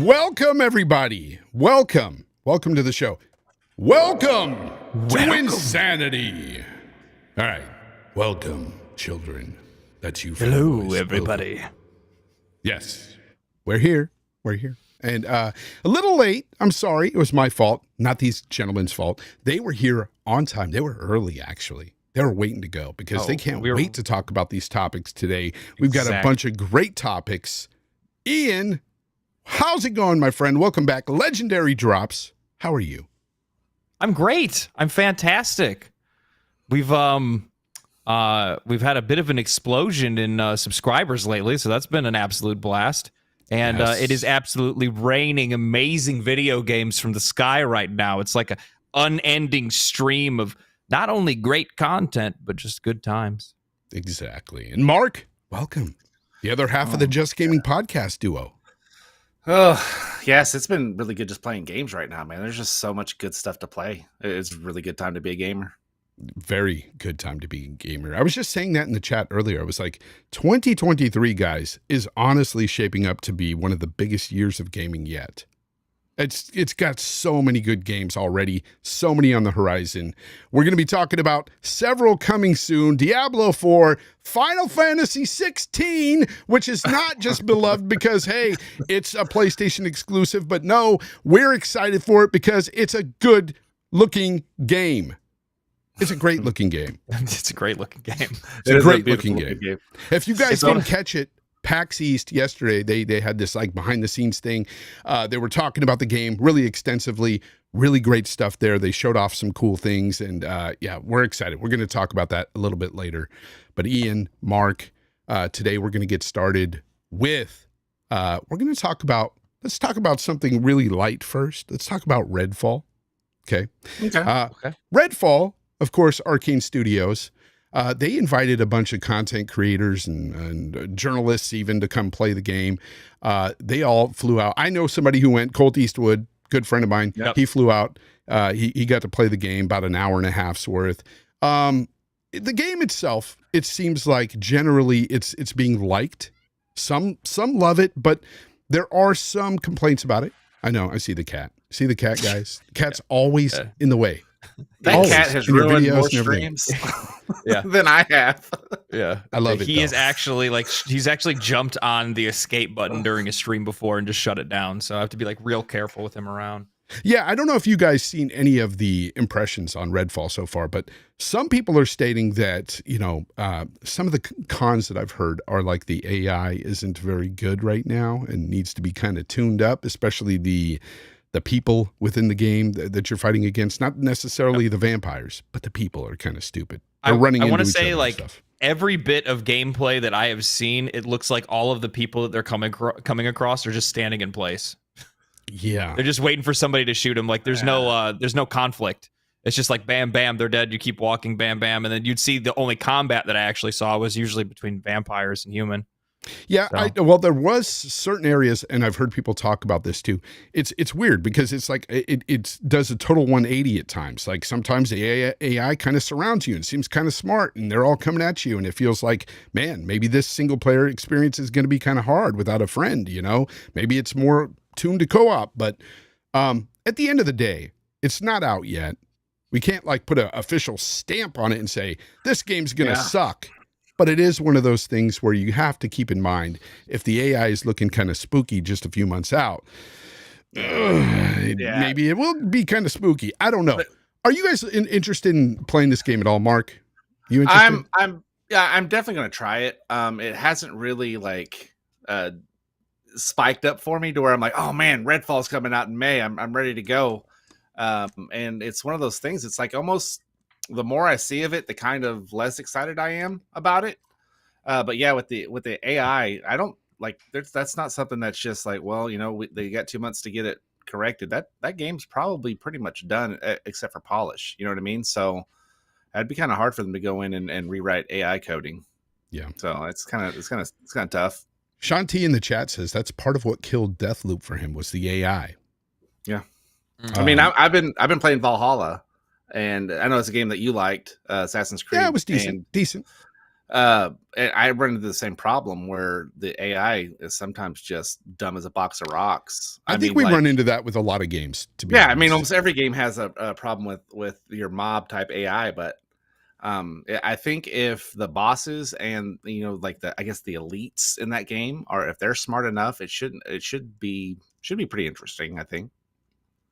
Welcome, everybody. Welcome to the show. Welcome to Insanity. All right. Welcome, children. That's you. Hello, everybody. Welcome. Yes. We're here. And a little late. I'm sorry. It was my fault, not these gentlemen's fault. They were here on time. They were early, actually. They were waiting to go because they can't wait to talk about these topics today. We've got a bunch of great topics. Ian, how's it going, my friend? Welcome back. Legendary Drops. How are you? I'm great. I'm fantastic. We've had a bit of an explosion in subscribers lately, so that's been an absolute blast. And Yes. It is absolutely raining amazing video games from the sky right now. It's like an unending stream of not only great content, but just good times. Exactly. And Mark, welcome. The other half of the Just Gaming podcast duo. Oh, yes, it's been really good just playing games right now, man. There's just so much good stuff to play. It's a really good time to be a gamer. Very good time to be a gamer. I was just saying that in the chat earlier. I was like, 2023, guys, is honestly shaping up to be one of the biggest years of gaming yet. It's got so many good games already, so many on the horizon. We're going to be talking about several coming soon. Diablo IV, Final Fantasy 16, which is not just beloved because, hey, it's a PlayStation exclusive, but no, we're excited for it because it's a good-looking game. It's a great-looking game. It's a great looking game. It's a great-looking game. If you guys didn't catch it, PAX East yesterday, they had this like behind the scenes thing. They were talking about the game really extensively, really great stuff there. They showed off some cool things and yeah, we're excited. We're going to talk about that a little bit later. But Ian, Mark, today we're going to get started with, let's talk about something really light first. Let's talk about Redfall. Okay. Redfall, of course, Arcane Studios. They invited a bunch of content creators and journalists even to come play the game. They all flew out. I know somebody who went, Colt Eastwood, good friend of mine. Yep. He flew out. He got to play the game about an hour and a half's worth. The game itself, it seems like generally it's being liked. Some love it, but there are some complaints about it. I know. I see the cat. See the cat, guys? The cat's always in the way. That cat has ruined more streams than I have. Yeah, I love it. He's actually jumped on the escape button during a stream before and just shut it down. So I have to be like real careful with him around. Yeah, I don't know if you guys seen any of the impressions on Redfall so far, but some people are stating that, some of the cons that I've heard are like the AI isn't very good right now and needs to be kind of tuned up, especially the people within the game that you're fighting against, not necessarily the vampires, but the people are kind of stupid. They're running into each other. I want to say, like, every bit of gameplay that I have seen, it looks like all of the people that they're coming across are just standing in place. Yeah. They're just waiting for somebody to shoot them. Like, there's no conflict. It's just like, bam, bam, they're dead. You keep walking, bam, bam. And then you'd see the only combat that I actually saw was usually between vampires and human. Yeah, So. There was certain areas, and I've heard people talk about this too. It's weird because it's like it does a total 180 at times. Like sometimes the AI kind of surrounds you and seems kind of smart, and they're all coming at you, and it feels like, man, maybe this single player experience is going to be kind of hard without a friend. Maybe it's more tuned to co-op, but at the end of the day, it's not out yet. We can't like put an official stamp on it and say this game's going to suck. But it is one of those things where you have to keep in mind if the AI is looking kind of spooky just a few months out, maybe it will be kind of spooky. I don't know. But, are you guys interested in playing this game at all, Mark? You interested? I'm definitely going to try it. It hasn't really spiked up for me to where I'm like, oh man, Redfall's coming out in May. I'm ready to go. And it's one of those things. It's like almost. The more I see of it, the kind of less excited I am about it. But yeah, with the AI, I don't like. That's not something that's just like, well, they got 2 months to get it corrected. That game's probably pretty much done, except for polish. You know what I mean? So it'd be kind of hard for them to go in and rewrite AI coding. Yeah. So it's kind of tough. Shanti in the chat says that's part of what killed Deathloop for him was the AI. Yeah. I mean, I've been playing Valhalla. And I know it's a game that you liked, Assassin's Creed. Yeah, it was decent. I run into the same problem where the AI is sometimes just dumb as a box of rocks. I think we run into that with a lot of games. To be honest. I mean, almost every game has a problem with your mob type AI, but I think if the bosses and like the elites in that game if they're smart enough, it should be pretty interesting, I think.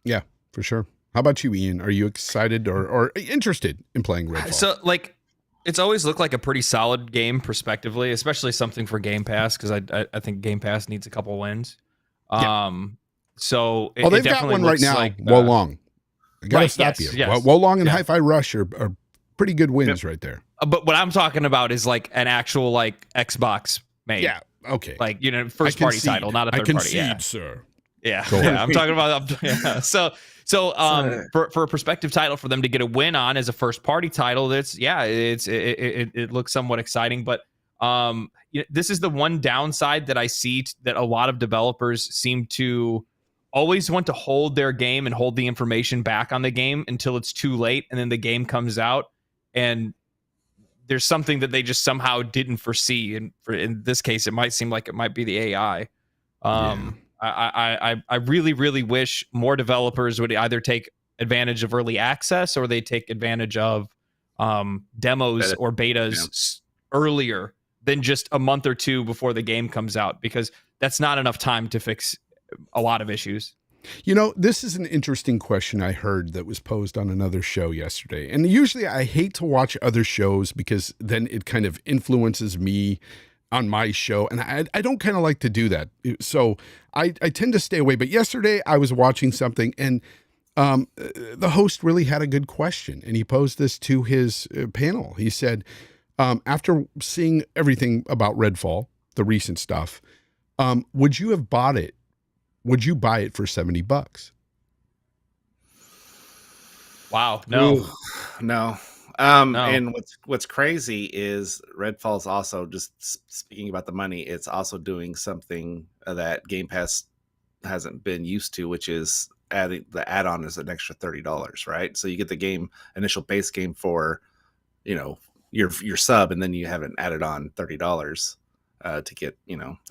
Yeah, for sure. How about you, Ian? Are you excited or interested in playing Redfall? So, like, it's always looked like a pretty solid game prospectively, especially something for Game Pass, because I think Game Pass needs a couple wins. So they've got one right now. Like, Wolong. I gotta stop you. Yes. Wolong and Hi-Fi Rush are pretty good wins right there. But what I'm talking about is like an actual like Xbox made. Yeah. Okay. Like first party title, not a third party. Yeah, sir. Yeah. I'm talking about. Yeah. So for a prospective title for them to get a win on as a first party title, it looks somewhat exciting. But this is the one downside that I see that a lot of developers seem to always want to hold their game and hold the information back on the game until it's too late, and then the game comes out and there's something that they just somehow didn't foresee. And in this case, it might seem like it might be the AI. I really, really wish more developers would either take advantage of early access or they take advantage of demos or betas earlier than just a month or two before the game comes out, because that's not enough time to fix a lot of issues. This is an interesting question I heard that was posed on another show yesterday. And usually I hate to watch other shows because then it kind of influences me on my show. And I don't kind of like to do that. So I tend to stay away. But yesterday I was watching something and the host really had a good question. And he posed this to his panel. He said, after seeing everything about Redfall, the recent stuff, would you have bought it? Would you buy it for $70? Wow. No. No. And what's crazy is Redfall's also, just speaking about the money, it's also doing something that Game Pass hasn't been used to, which is adding the add-on is an extra $30, right? So you get the initial base game for, your sub, and then you have it added on $30 to get,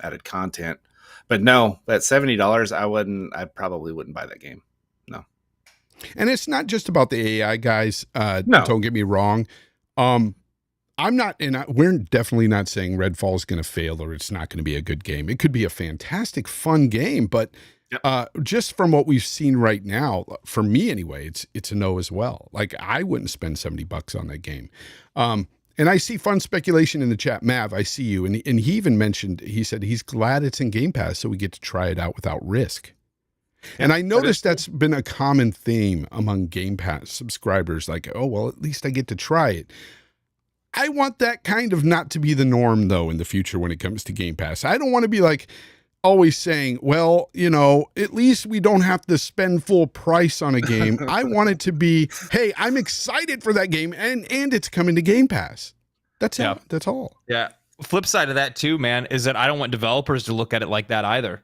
added content. But no, at $70, I probably wouldn't buy that game. No. And it's not just about the AI guys. No. Don't get me wrong. I'm not, and we're definitely not saying Redfall is going to fail or it's not going to be a good game. It could be a fantastic, fun game, but just from what we've seen right now, for me anyway, it's a no as well. Like, I wouldn't spend $70 on that game. And I see fun speculation in the chat. Mav, I see you. And he even mentioned, he said he's glad it's in Game Pass so we get to try it out without risk. And I noticed that's been a common theme among Game Pass subscribers. Like, oh, well, at least I get to try it. I want that kind of not to be the norm, though, in the future when it comes to Game Pass. I don't want to be like always saying, well, at least we don't have to spend full price on a game. I want it to be, hey, I'm excited for that game and it's coming to Game Pass. That's it. That's all. Yeah. Flip side of that too, man, is that I don't want developers to look at it like that either.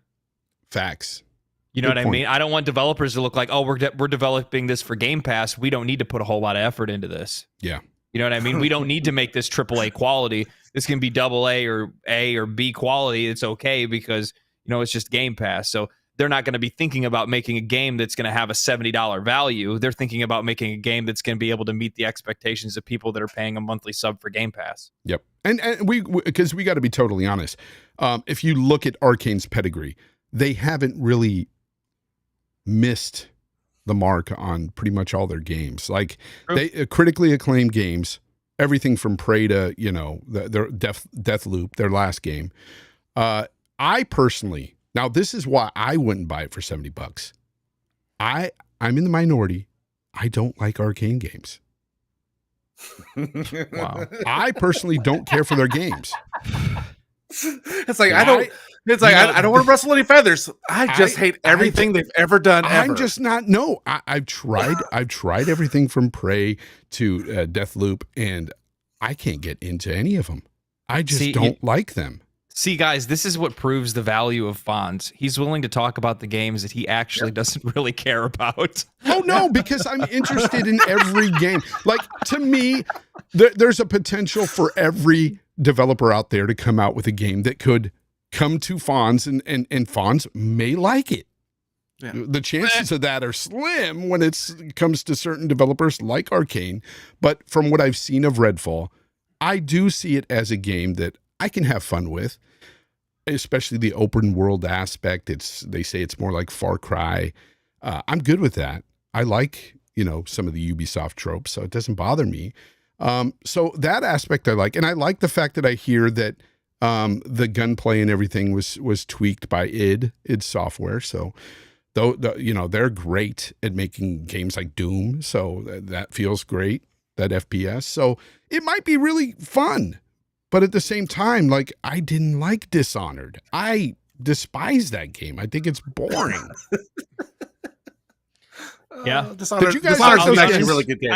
Facts. You know what I mean? I don't want developers to look like, oh, we're developing this for Game Pass. We don't need to put a whole lot of effort into this. Yeah. You know what I mean? We don't need to make this AAA quality. This can be AA or A or B quality. It's okay because it's just Game Pass. So they're not going to be thinking about making a game that's going to have a $70 value. They're thinking about making a game that's going to be able to meet the expectations of people that are paying a monthly sub for Game Pass. Yep. And because we got to be totally honest. If you look at Arcane's pedigree, they haven't really missed the mark on pretty much all their games. Like, they critically acclaimed games, everything from Prey to, their Deathloop, their last game. I personally, now this is why I wouldn't buy it for $70. I'm in the minority. I don't like Arcane games. Wow. I personally don't care for their games. It's like, I don't want to rustle any feathers. I just hate everything they've ever done. I'm just not. No, I've tried everything from Prey to Deathloop, and I can't get into any of them. I just don't like them. See, guys, this is what proves the value of Fonz. He's willing to talk about the games that he actually doesn't really care about. Oh, no, because I'm interested in every game. Like, to me, there's a potential for every developer out there to come out with a game that could come to Fonz and Fonz may like it. Yeah. The chances of that are slim when it comes to certain developers like Arcane. But from what I've seen of Redfall, I do see it as a game that I can have fun with, especially the open world aspect. They say it's more like Far Cry. I'm good with that. I like, some of the Ubisoft tropes, so it doesn't bother me. So that aspect I like. And I like the fact that I hear that the gunplay and everything was tweaked by id Software. So they're great at making games like Doom. So that feels great, that FPS. So it might be really fun. But at the same time, like, I didn't like Dishonored. I despise that game. I think it's boring. Yeah. Dishonored's Dishonored's actually a really good game.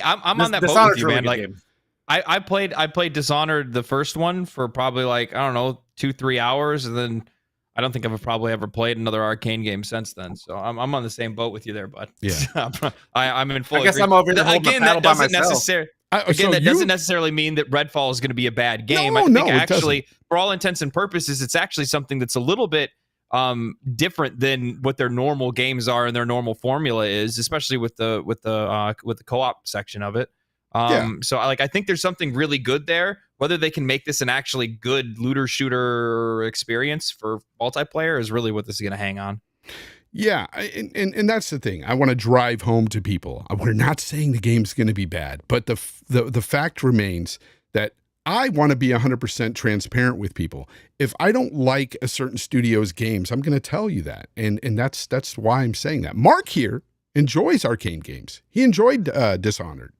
I'm on that boat with you, man. Like, I played Dishonored, the first one, for probably 2-3 hours, and then I don't think I've probably ever played another Arcane game since then. So I'm on the same boat with you there, bud. Yeah. I'm in full. I guess I'm over here holding the paddle by myself. Doesn't necessarily mean that Redfall is going to be a bad game. I think actually, for all intents and purposes, it's actually something that's a little bit different than what their normal games are and their normal formula is, especially with the co-op section of it. So I think there's something really good there. Whether they can make this an actually good looter shooter experience for multiplayer is really what this is going to hang on. Yeah, and that's the thing. I want to drive home to people. We're not saying the game's going to be bad, but the fact remains that I want to be 100% transparent with people. If I don't like a certain studio's games, I'm going to tell you that, and that's why I'm saying that. Mark here enjoys Arcane games. He enjoyed Dishonored.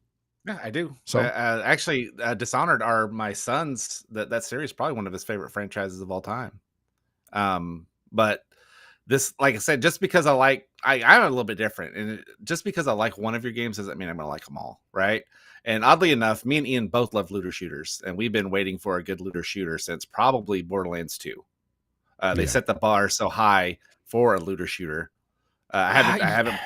Yeah, I do. So actually, Dishonored are my son's. That series is probably one of his favorite franchises of all time. But this, like I said, just because I'm a little bit different, and just because I like one of your games doesn't mean I'm gonna like them all, right? And oddly enough, me and Ian both love looter shooters, and we've been waiting for a good looter shooter since probably Borderlands 2. They set the bar so high for a looter shooter. I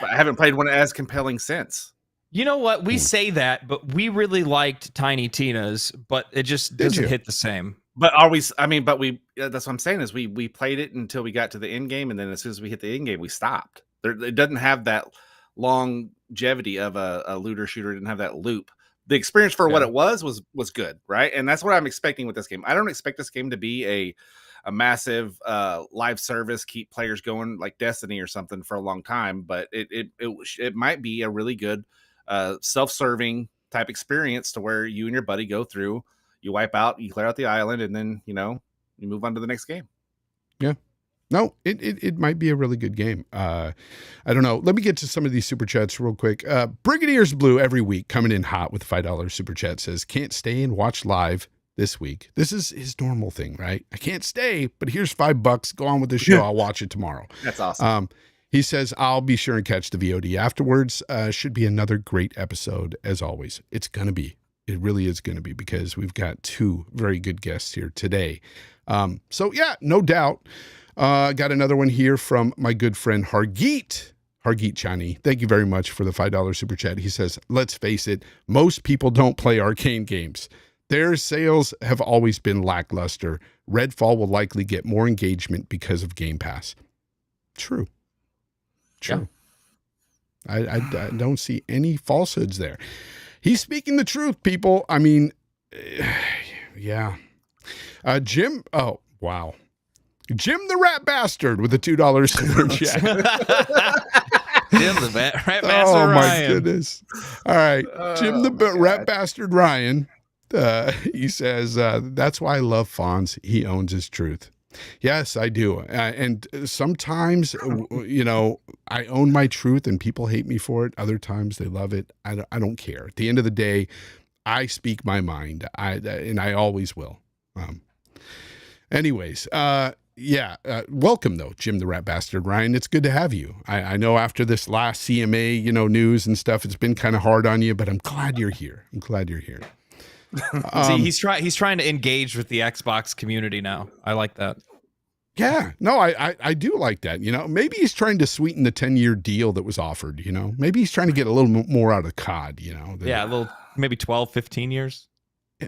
haven't played one as compelling since. You know what? We say that, but we really liked Tiny Tina's, but it just doesn't hit the same. But that's what I'm saying is we played it until we got to the end game, and then as soon as we hit the end game, we stopped. It doesn't have that longevity of a looter shooter. It didn't have that loop. The experience for what it was good, right? And that's what I'm expecting with this game. I don't expect this game to be a massive live service, keep players going like Destiny or something for a long time, but it might be a really good self-serving type experience to where you and your buddy go through, you wipe out, you clear out the island, and then you move on to the next game. Yeah, no, it might be a really good game. I don't know. Let me get to some of these super chats real quick. Brigadier's Blue every week coming in hot with $5 super chat says, can't stay and watch live this week. This is his normal thing, right? I can't stay, but here's $5. Go on with the show. I'll watch it tomorrow. That's awesome. He says, I'll be sure and catch the VOD afterwards. Should be another great episode, as always. It's going to be. It really is going to be, because we've got two very good guests here today. So, yeah, no doubt. Got another one here from my good friend Hargeet Chani. Thank you very much for the $5 super chat. He says, let's face it, most people don't play Arcane games. Their sales have always been lackluster. Redfall will likely get more engagement because of Game Pass. True. Yeah. I don't see any falsehoods there. He's speaking the truth, people. I mean, yeah. Jim, oh, wow. Jim the Rat Bastard with a $2 super chat. Jim the Rat Bastard Oh, my Ryan. goodness. All right. Jim the Rat Bastard Ryan, he says, that's why I love Fonz. He owns his truth. Yes, I do. And sometimes, I own my truth and people hate me for it. Other times they love it. I don't care. At the end of the day, I speak my mind. And I always will. Anyways, welcome though, Jim the Rat Bastard Ryan. It's good to have you. I know after this last CMA, news and stuff, it's been kind of hard on you, but I'm glad you're here. See, he's trying to engage with the Xbox community now. I like that. Yeah, no, I do like that. Maybe he's trying to sweeten the 10-year deal that was offered. Maybe he's trying to get a little more out of COD. Yeah, a little, maybe 12, 15 years.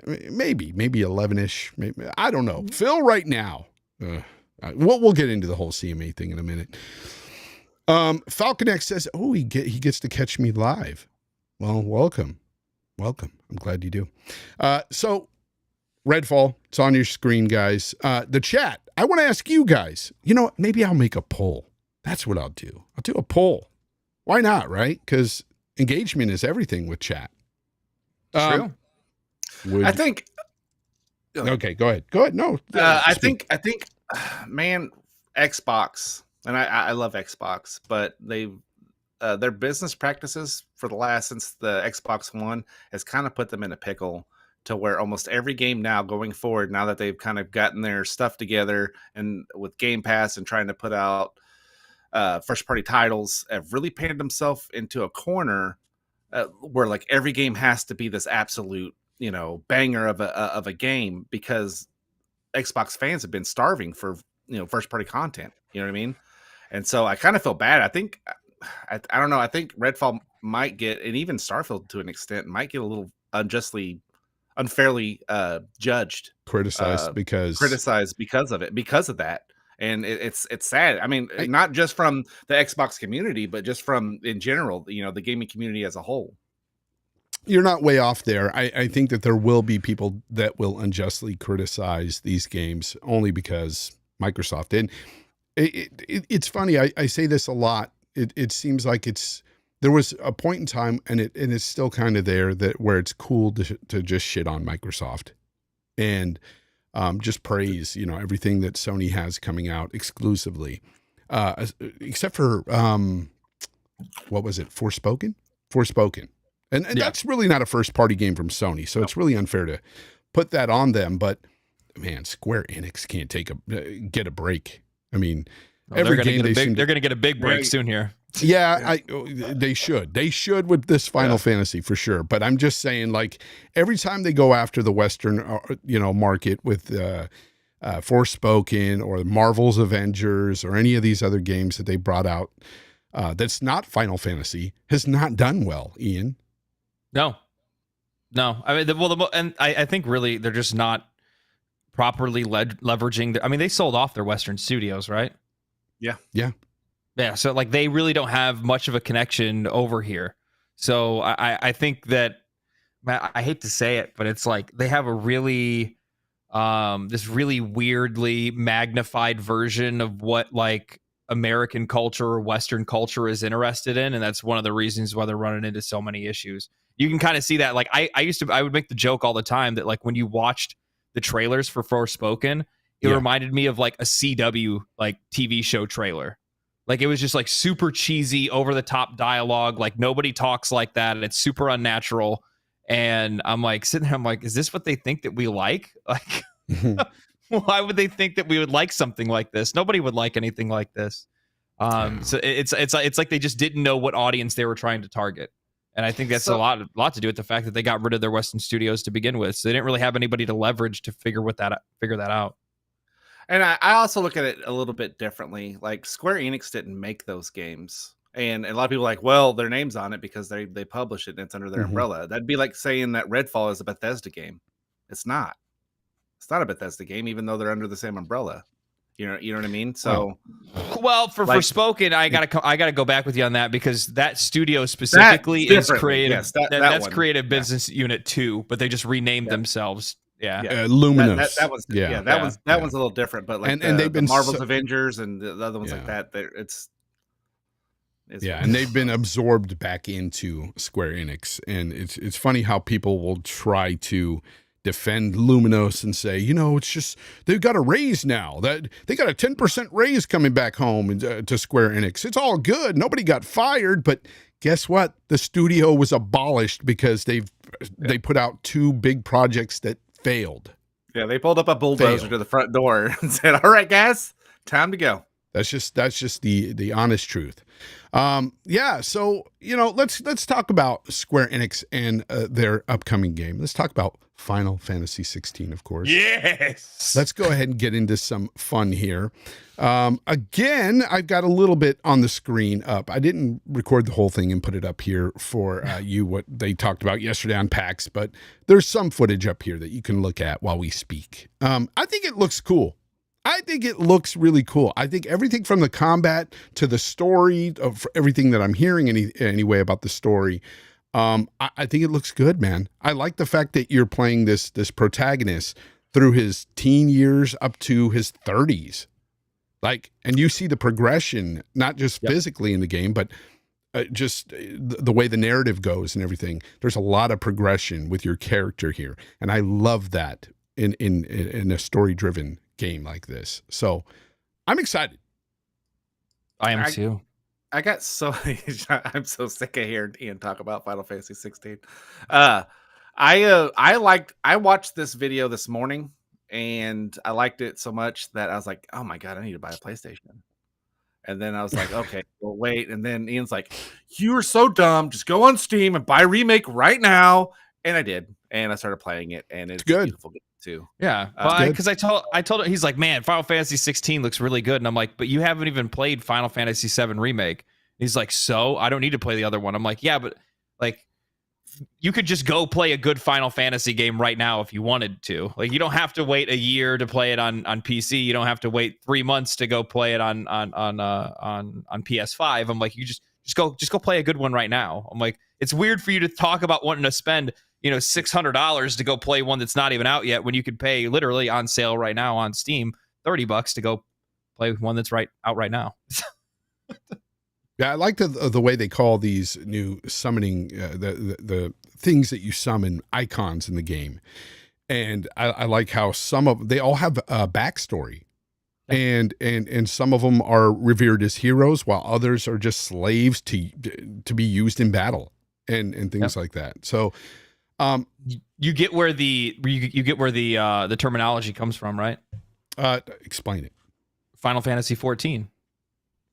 maybe 11ish. Maybe, I don't know. Phil, right now, we'll get into the whole CMA thing in a minute. Falcon X says, "Oh, he gets to catch me live." Well, welcome. I'm glad you do. So, Redfall, it's on your screen, guys. The chat. I want to ask you guys. You know what? Maybe I'll make a poll. That's what I'll do. I'll do a poll. Why not, right? Because engagement is everything with chat. True. I think. Okay, go ahead. No, I think, man, Xbox, and I love Xbox, but their business practices for the last since the Xbox One has kind of put them in a pickle to where almost every game now going forward, now that they've kind of gotten their stuff together and with Game Pass and trying to put out first party titles, have really painted themselves into a corner where like every game has to be this absolute, banger of a game, because Xbox fans have been starving for, first party content. You know what I mean? And so I kind of feel bad. I think, I don't know. I think Redfall might get, and even Starfield to an extent, might get a little unfairly judged, criticized because of it, because of that. And it's sad. I mean, not just from the Xbox community, but just from in general, the gaming community as a whole. You're not way off there. I think that there will be people that will unjustly criticize these games only because Microsoft. And it's funny. I say this a lot. It seems like there was a point in time, and it's still kind of there, that where it's cool to just shit on Microsoft and just praise, everything that Sony has coming out exclusively, except for what was it? Forspoken. And that's really not a first party game from Sony. So it's really unfair to put that on them. But man, Square Enix can't get a break. I mean, every game they're going to get a big break soon here. Yeah, they should. They should with this Final Fantasy for sure. But I'm just saying, like, every time they go after the Western, market with Forspoken or Marvel's Avengers or any of these other games that they brought out, that's not Final Fantasy, has not done well, Ian. No. I mean, I think really they're just not properly leveraging. I mean, they sold off their Western studios, right? Yeah. So like they really don't have much of a connection over here. So I think that, I hate to say it, but it's like they have a really this really weirdly magnified version of what like American culture or Western culture is interested in, and that's one of the reasons why they're running into so many issues. You can kind of see that. Like I would make the joke all the time that like when you watched the trailers for Forspoken, it reminded me of like a CW like TV show trailer. Like it was just like super cheesy, over the top dialogue. Like nobody talks like that, and it's super unnatural. And I'm like sitting there, I'm like, is this what they think that we like? Like, why would they think that we would like something like this? Nobody would like anything like this. So it's like they just didn't know what audience they were trying to target. And I think that's a lot to do with the fact that they got rid of their Western studios to begin with. So they didn't really have anybody to leverage to figure that out. And I also look at it a little bit differently. Like Square Enix didn't make those games. And a lot of people are like, well, their name's on it because they publish it and it's under their umbrella. That'd be like saying that Redfall is a Bethesda game. It's not. It's not a Bethesda game, even though they're under the same umbrella. You know what I mean? So, well, for Forspoken, I gotta go back with you on that, because that studio specifically is creative. Yes, that's one. Creative Business Unit 2, but they just renamed themselves. Yeah, Luminous. That one's that one's a little different, but like and they've been Marvel's Avengers and the other ones like that. It's and they've been absorbed back into Square Enix, and it's funny how people will try to defend Luminous and say, it's just they've got a raise now, that they got a 10% raise coming back home to Square Enix. It's all good. Nobody got fired, but guess what? The studio was abolished because they put out 2 big projects that failed. Yeah, they pulled up a bulldozer to the front door and said, "All right, guys, time to go." That's just the honest truth. So let's talk about Square Enix and their upcoming game. Let's talk about Final Fantasy 16, of course. Yes. Let's go ahead and get into some fun here. Again, I've got a little bit on the screen up. I didn't record the whole thing and put it up here for you, what they talked about yesterday on PAX, but there's some footage up here that you can look at while we speak. I think it looks cool. I think it looks really cool. I think everything from the combat to the story, of everything that I'm hearing anyway about the story, I think it looks good, man. I like the fact that you're playing this protagonist through his teen years up to his 30s. Like, and you see the progression, not just physically in the game, but just the way the narrative goes and everything. There's a lot of progression with your character here. And I love that in a story-driven game like this. So I'm excited. I am too. I got so I'm so sick of hearing Ian talk about Final Fantasy 16. I watched this video this morning and I liked it so much that I was like, oh my God, I need to buy a PlayStation. And then I was like, okay, well, wait. And then Ian's like, you are so dumb. Just go on Steam and buy Remake right now. And I did. And I started playing it. And it's good. A beautiful game too. Yeah. Because I told him, he's like, man, Final Fantasy 16 looks really good. And I'm like, but you haven't even played Final Fantasy 7 Remake. He's like, so I don't need to play the other one. I'm like, yeah, but like, you could just go play a good Final Fantasy game right now if you wanted to. Like, you don't have to wait a year to play it on PC. You don't have to wait 3 months to go play it on PS5. I'm like, you just go play a good one right now. I'm like, it's weird for you to talk about wanting to spend, $600 to go play one that's not even out yet when you could pay literally on sale right now on Steam $30 to go play one that's out right now. Yeah, I like the way they call these new summoning, the things that you summon, icons in the game. And I like how they all have a backstory. And some of them are revered as heroes, while others are just slaves to be used in battle and things like that. So you get where the terminology comes from, right? Explain it. Final Fantasy 14.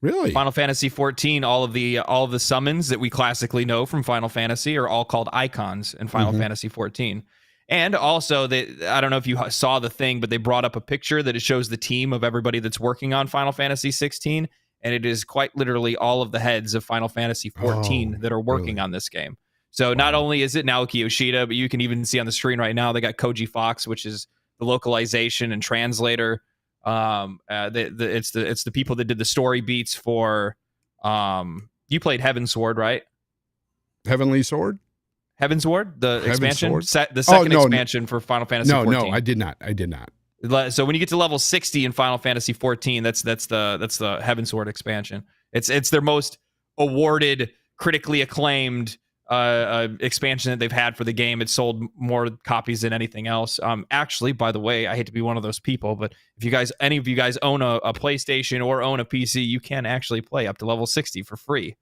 Really? Final Fantasy 14, all of the summons that we classically know from Final Fantasy are all called icons in Final Fantasy 14. And also, I don't know if you saw the thing, but they brought up a picture that it shows the team of everybody that's working on Final Fantasy 16, and it is quite literally all of the heads of Final Fantasy 14 that are working on this game. So not only is it Naoki Yoshida, but you can even see on the screen right now, they got Koji Fox, which is the localization and translator. It's the people that did the story beats for you played Heaven's Sword, right? Heavenly Sword? Heaven's Ward, the expansion, the second expansion for Final Fantasy 14. No, I did not. So when you get to level 60 in Final Fantasy 14, that's the Heaven's Sword expansion. It's their most awarded, critically acclaimed expansion that they've had for the game. It sold more copies than anything else. Actually, by the way, I hate to be one of those people, but if any of you guys own a PlayStation or own a PC, you can actually play up to level 60 for free.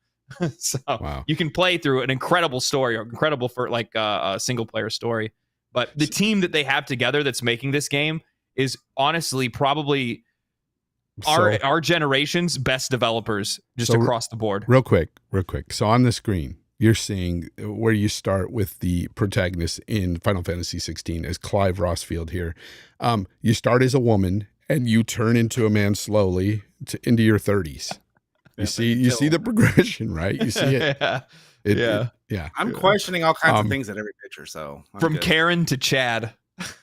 So you can play through an incredible story, or incredible for like a single player story. But the team that they have together that's making this game is honestly probably our generation's best developers across the board. Real quick. So on the screen, you're seeing where you start with the protagonist in Final Fantasy 16 as Clive Rossfield here. You start as a woman and you turn into a man slowly into your 30s. You see the progression, right? You see it. Yeah. I'm questioning all kinds of things at every picture. So from Karen to Chad.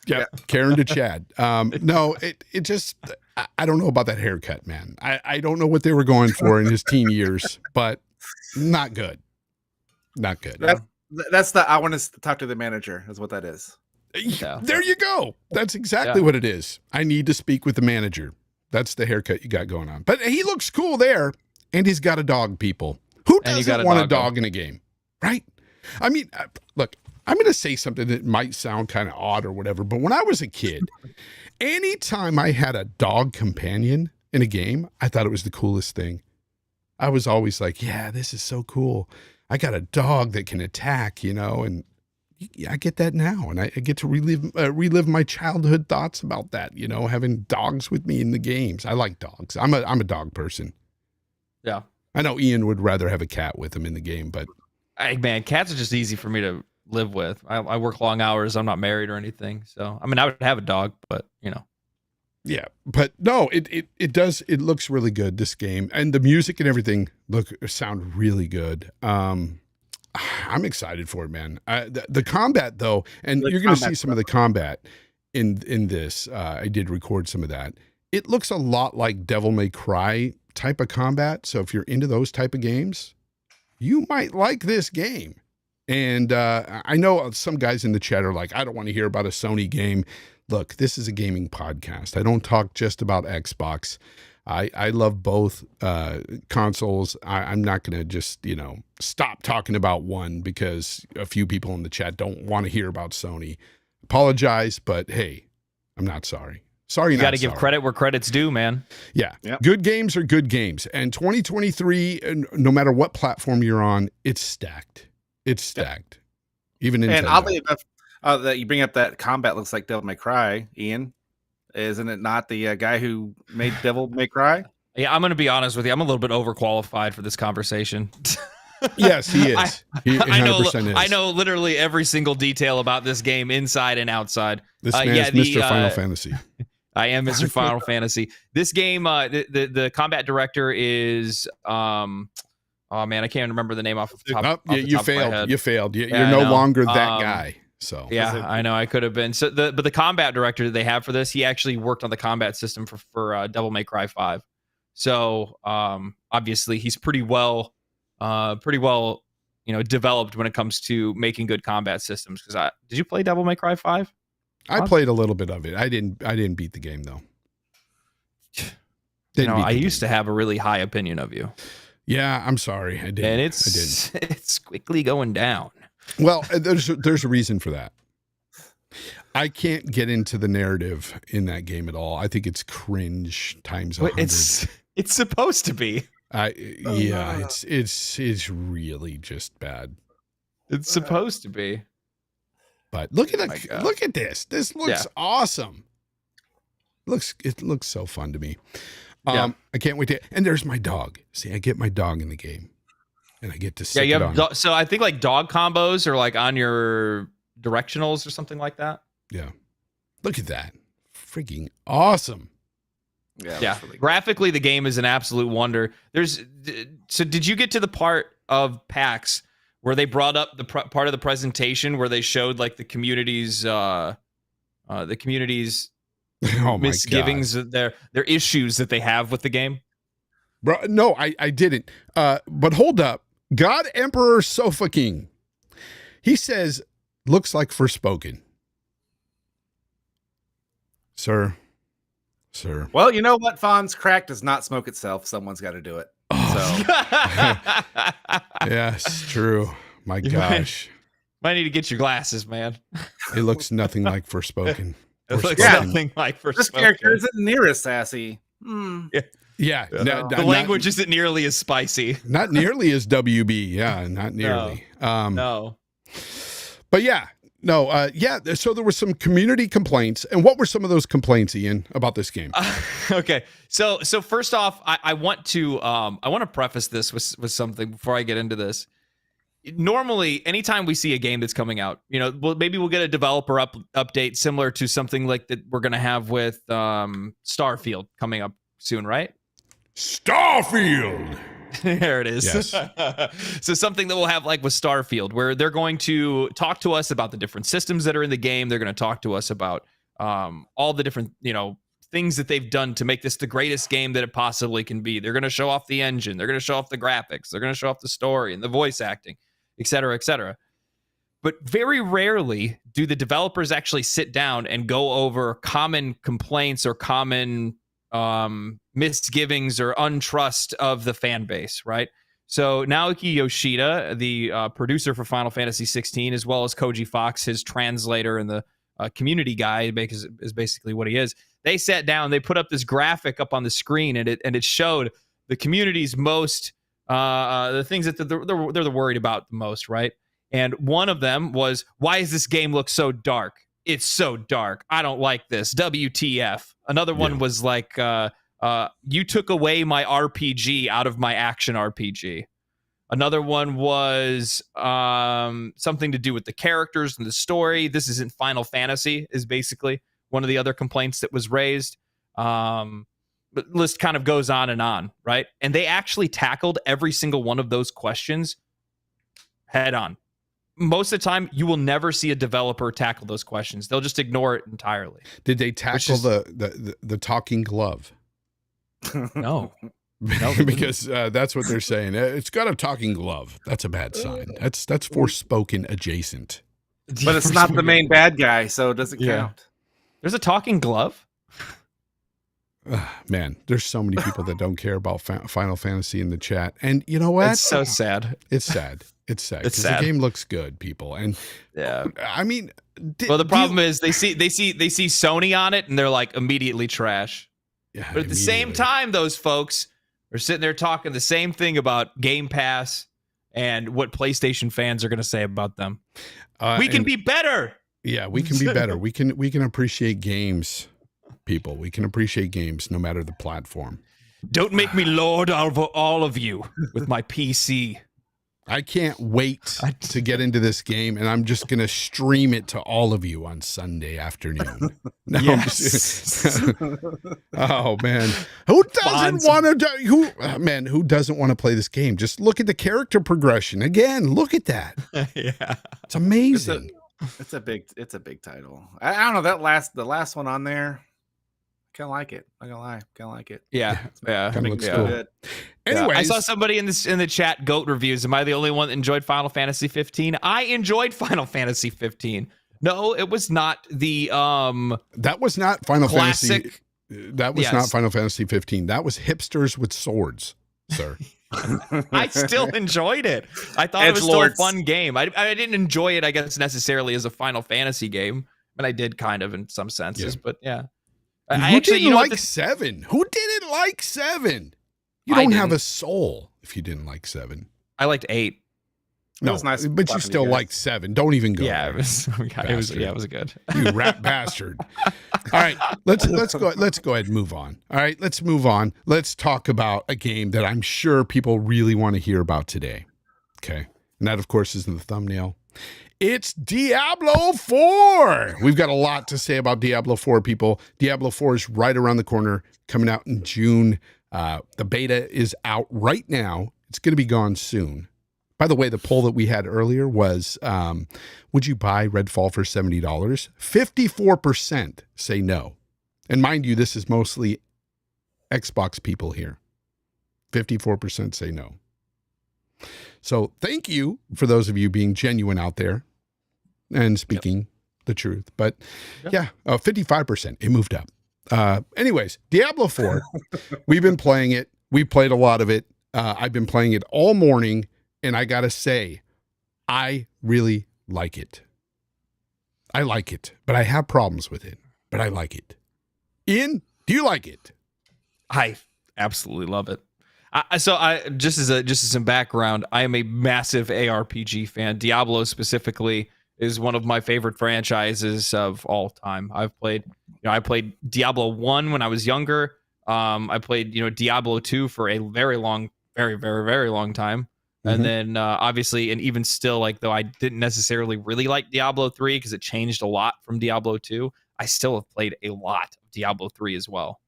Yeah, Karen to Chad. No, it just, I don't know about that haircut, man. I don't know what they were going for in his teen years, but not good. Not good. That's I want to talk to the manager is what that is. Yeah. There you go. That's exactly what it is. I need to speak with the manager. That's the haircut you got going on. But he looks cool there. And he's got a dog, people. Who doesn't want a dog in a game, right? I mean, look, I'm going to say something that might sound kind of odd or whatever, but when I was a kid, anytime I had a dog companion in a game, I thought it was the coolest thing. I was always like, yeah, this is so cool. I got a dog that can attack, and I get that now. And I get to relive my childhood thoughts about that, having dogs with me in the games. I like dogs. I'm a dog person. Yeah. I know Ian would rather have a cat with him in the game, but hey, man, cats are just easy for me to live with. I work long hours. I'm not married or anything. So, I mean, I would have a dog, but Yeah, but no, it does. It looks really good, this game, and the music and everything sound really good. I'm excited for it, man. The combat though, and you're going to see some of the combat in this. I did record some of that. It looks a lot like Devil May Cry type of combat. So if you're into those type of games, you might like this game. And I know some guys in the chat are like, I don't want to hear about a Sony game. Look, this is a gaming podcast. I don't talk just about Xbox. I love both consoles. I'm not going to just, stop talking about one because a few people in the chat don't want to hear about Sony. Apologize, but hey, I'm not sorry. Sorry, you got to give credit where credit's due, man. Yeah. Yep. Good games are good games. And 2023, no matter what platform you're on, it's stacked. It's stacked. Even Nintendo. And oddly enough, that you bring up that combat looks like Devil May Cry, Ian. Isn't it not the guy who made Devil May Cry? Yeah, I'm going to be honest with you. I'm a little bit overqualified for this conversation. Yes, he is. He 100% is. I know literally every single detail about this game inside and outside. This man is Mr. Final Fantasy. I am Mr. Final Fantasy. This game, the combat director is, oh man, I can't remember the name off the top. You failed. You failed. You're no longer that guy. So yeah, I know I could have been. So but the combat director that they have for this, he actually worked on the combat system for Devil May Cry 5. So obviously he's pretty well, developed when it comes to making good combat systems. Because did you play Devil May Cry 5? I played a little bit of it. I didn't beat the game though. I used to have a really high opinion of you. Yeah, I'm sorry. I didn't. And it's quickly going down. Well, there's a reason for that. I can't get into the narrative in that game at all. I think it's cringe times 100. It's supposed to be. It's really just bad. It's supposed to be. But look at this. This looks awesome. It looks so fun to me. I can't wait to. And there's my dog. See, I get my dog in the game, and I get to sit on. So I think like dog combos are like on your directionals or something like that. Yeah. Look at that. Freaking awesome. Yeah. Really graphically, the game is an absolute wonder. So did you get to the part of PAX where they brought up the part of the presentation where they showed like the community's misgivings, their issues that they have with the game? Bro, no, I didn't. But hold up. God Emperor Sofa King. He says, looks like Forspoken. Sir. Well, you know what, Fonz? Crack does not smoke itself. Someone's got to do it. So. Yes, true. My gosh. Might need to get your glasses, man. It looks nothing like Forspoken. It looks nothing like Forspoken. This character isn't near as sassy. Yeah. The language isn't nearly as spicy. Not nearly as WB. Yeah, not nearly. No. But yeah. No, so there were some community complaints. And what were some of those complaints, Ian, about this game? Okay. So first off, I want to preface this with something before I get into this. Normally, anytime we see a game that's coming out, maybe we'll get a developer update similar to something like that we're going to have with Starfield coming up soon, right? Starfield! There it is. Yes. So something that we'll have like with Starfield, where they're going to talk to us about the different systems that are in the game. They're going to talk to us about all the different, things that they've done to make this the greatest game that it possibly can be. They're going to show off the engine. They're going to show off the graphics. They're going to show off the story and the voice acting, et cetera, et cetera. But very rarely do the developers actually sit down and go over common complaints or common misgivings or untrust of the fan base, right? So Naoki Yoshida, the producer for Final Fantasy 16, as well as Koji Fox, his translator and the community guy, because is basically what he is. They sat down, they put up this graphic up on the screen, and it showed the community's most the things that they're worried about the most, right? And one of them was, why does this game look so dark? It's so dark. I don't like this. WTF. Another one was like, you took away my RPG out of my action RPG. Another one was something to do with the characters and the story. This isn't Final Fantasy, is basically one of the other complaints that was raised. But the list kind of goes on, right? And they actually tackled every single one of those questions head on. Most of the time, you will never see a developer tackle those questions. They'll just ignore it entirely. Did they tackle the talking glove? No. Because that's what they're saying. It's got a talking glove. That's a bad sign. That's Forspoken adjacent. But it's not the main bad guy, so it doesn't count. There's a talking glove? Man, there's so many people that don't care about Final Fantasy in the chat. And you know what? It's so sad. It's sad. It's sad. It's sad. The game looks good, people. And I mean, well, the problem is they see Sony on it and they're like immediately trash. Yeah, but at the same time, those folks are sitting there talking the same thing about Game Pass and what PlayStation fans are going to say about them. We can be better. Yeah, we can be better. We can appreciate games. People, we can appreciate games no matter the platform. Don't make me lord over all of you with my PC. I can't wait to get into this game, and I'm just going to stream it to all of you on Sunday afternoon. No, yes. Oh man, who doesn't want to? Who doesn't want to play this game? Just look at the character progression again. Look at that. Yeah, it's amazing. It's a big title. I don't know the last one on there. Kind of like it. I'm not gonna lie. Kind of like it. Yeah. Kind of looks cool. Good. Anyways, I saw somebody in the chat GOAT reviews. Am I the only one that enjoyed Final Fantasy 15? I enjoyed Final Fantasy 15. No, it was not the that was not Final classic, Fantasy. That was not Final Fantasy 15. That was hipsters with swords, sir. I still enjoyed it. I thought it was still a fun game. I didn't enjoy it, I guess, necessarily as a Final Fantasy game, but I did kind of in some senses. But yeah. Who didn't like 7? Who didn't like 7? You don't have a soul if you didn't like 7. I liked 8. No, it was nice, but you still liked 7. Don't even go. Yeah, it was good. You rat bastard. All right, let's go ahead and move on. All right, let's move on. Let's talk about a game that I'm sure people really want to hear about today. Okay, and that of course is in the thumbnail. It's Diablo 4. We've got a lot to say about Diablo 4, people. Diablo 4 is right around the corner, coming out in June. The beta is out right now. It's going to be gone soon. By the way, the poll that we had earlier was, would you buy Redfall for $70? 54% say no. And mind you, this is mostly Xbox people here. 54% say no. So thank you for those of you being genuine out there and speaking the truth. But 55%, it moved up. Anyways, Diablo 4, we've been playing it. We played a lot of it. I've been playing it all morning, and I got to say, I really like it. I like it, but I have problems with it, but I like it. Ian, do you like it? I absolutely love it. So just as some background, I am a massive ARPG fan. Diablo specifically is one of my favorite franchises of all time. I played Diablo 1 when I was younger. I played, Diablo 2 for a very long, very, very, very long time. And then obviously, and even still, though I didn't necessarily really like Diablo 3 because it changed a lot from Diablo 2, I still have played a lot of Diablo 3 as well.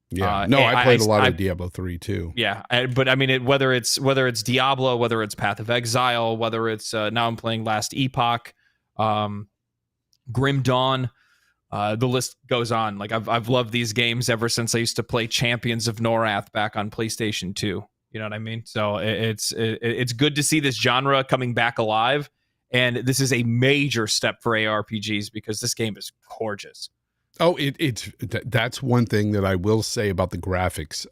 Yeah, I played a lot of Diablo 3 too. Yeah, but I mean, whether it's Diablo, whether it's Path of Exile, whether it's now I'm playing Last Epoch, Grim Dawn, the list goes on. I've loved these games ever since I used to play Champions of Norath back on PlayStation 2. You know what I mean? So it's good to see this genre coming back alive, and this is a major step for ARPGs because this game is gorgeous. Oh, that's one thing that I will say about the graphics.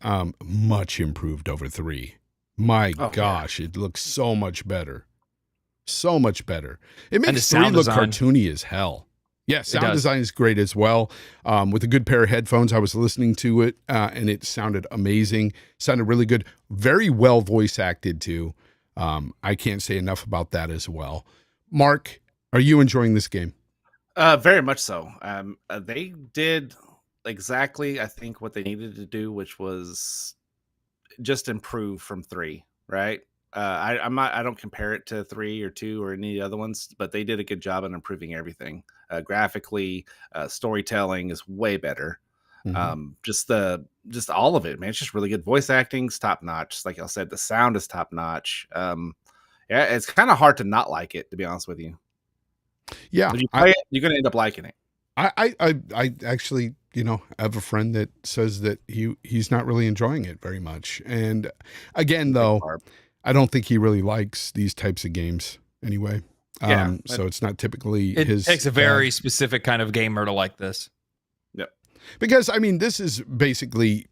Much improved over 3. My gosh, it looks so much better. So much better. It makes 3 look cartoony as hell. Yeah, sound design is great as well. With a good pair of headphones, I was listening to it, and it sounded amazing. Sounded really good. Very well voice acted, too. I can't say enough about that as well. Mark, are you enjoying this game? Very much so. They did exactly, I think, what they needed to do, which was just improve from 3, right? I don't compare it to 3 or 2 or any other ones, but they did a good job on improving everything. Graphically, storytelling is way better. Just all of it, man. It's just really good. Voice acting's top notch. Like I said, the sound is top notch. Yeah, it's kind of hard to not like it, to be honest with you. Yeah, when you play it, you're gonna end up liking it. I actually, I have a friend that says that he's not really enjoying it very much. And again, though, I don't think he really likes these types of games anyway. Yeah, so it's not typically it his. It takes a very specific kind of gamer to like this. Yep. Because I mean, this is basically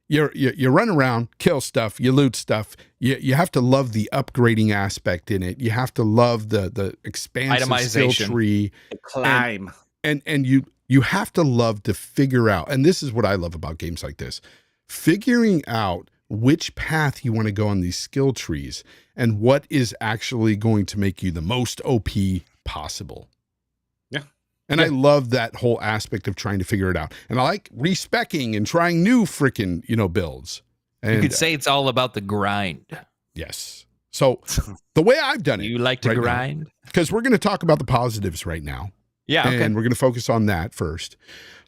you run around, kill stuff, you loot stuff. You have to love the upgrading aspect in it. You have to love the expansive skill tree, the climb, and you have to love to figure out. And this is what I love about games like this: figuring out which path you want to go on these skill trees and what is actually going to make you the most OP possible. Yeah. And I love that whole aspect of trying to figure it out. And I like respecking and trying new freaking, builds. And you could say it's all about the grind. Yes. So the way I've done it. You like to grind? Because we're going to talk about the positives right now. Yeah. Okay. And we're going to focus on that first.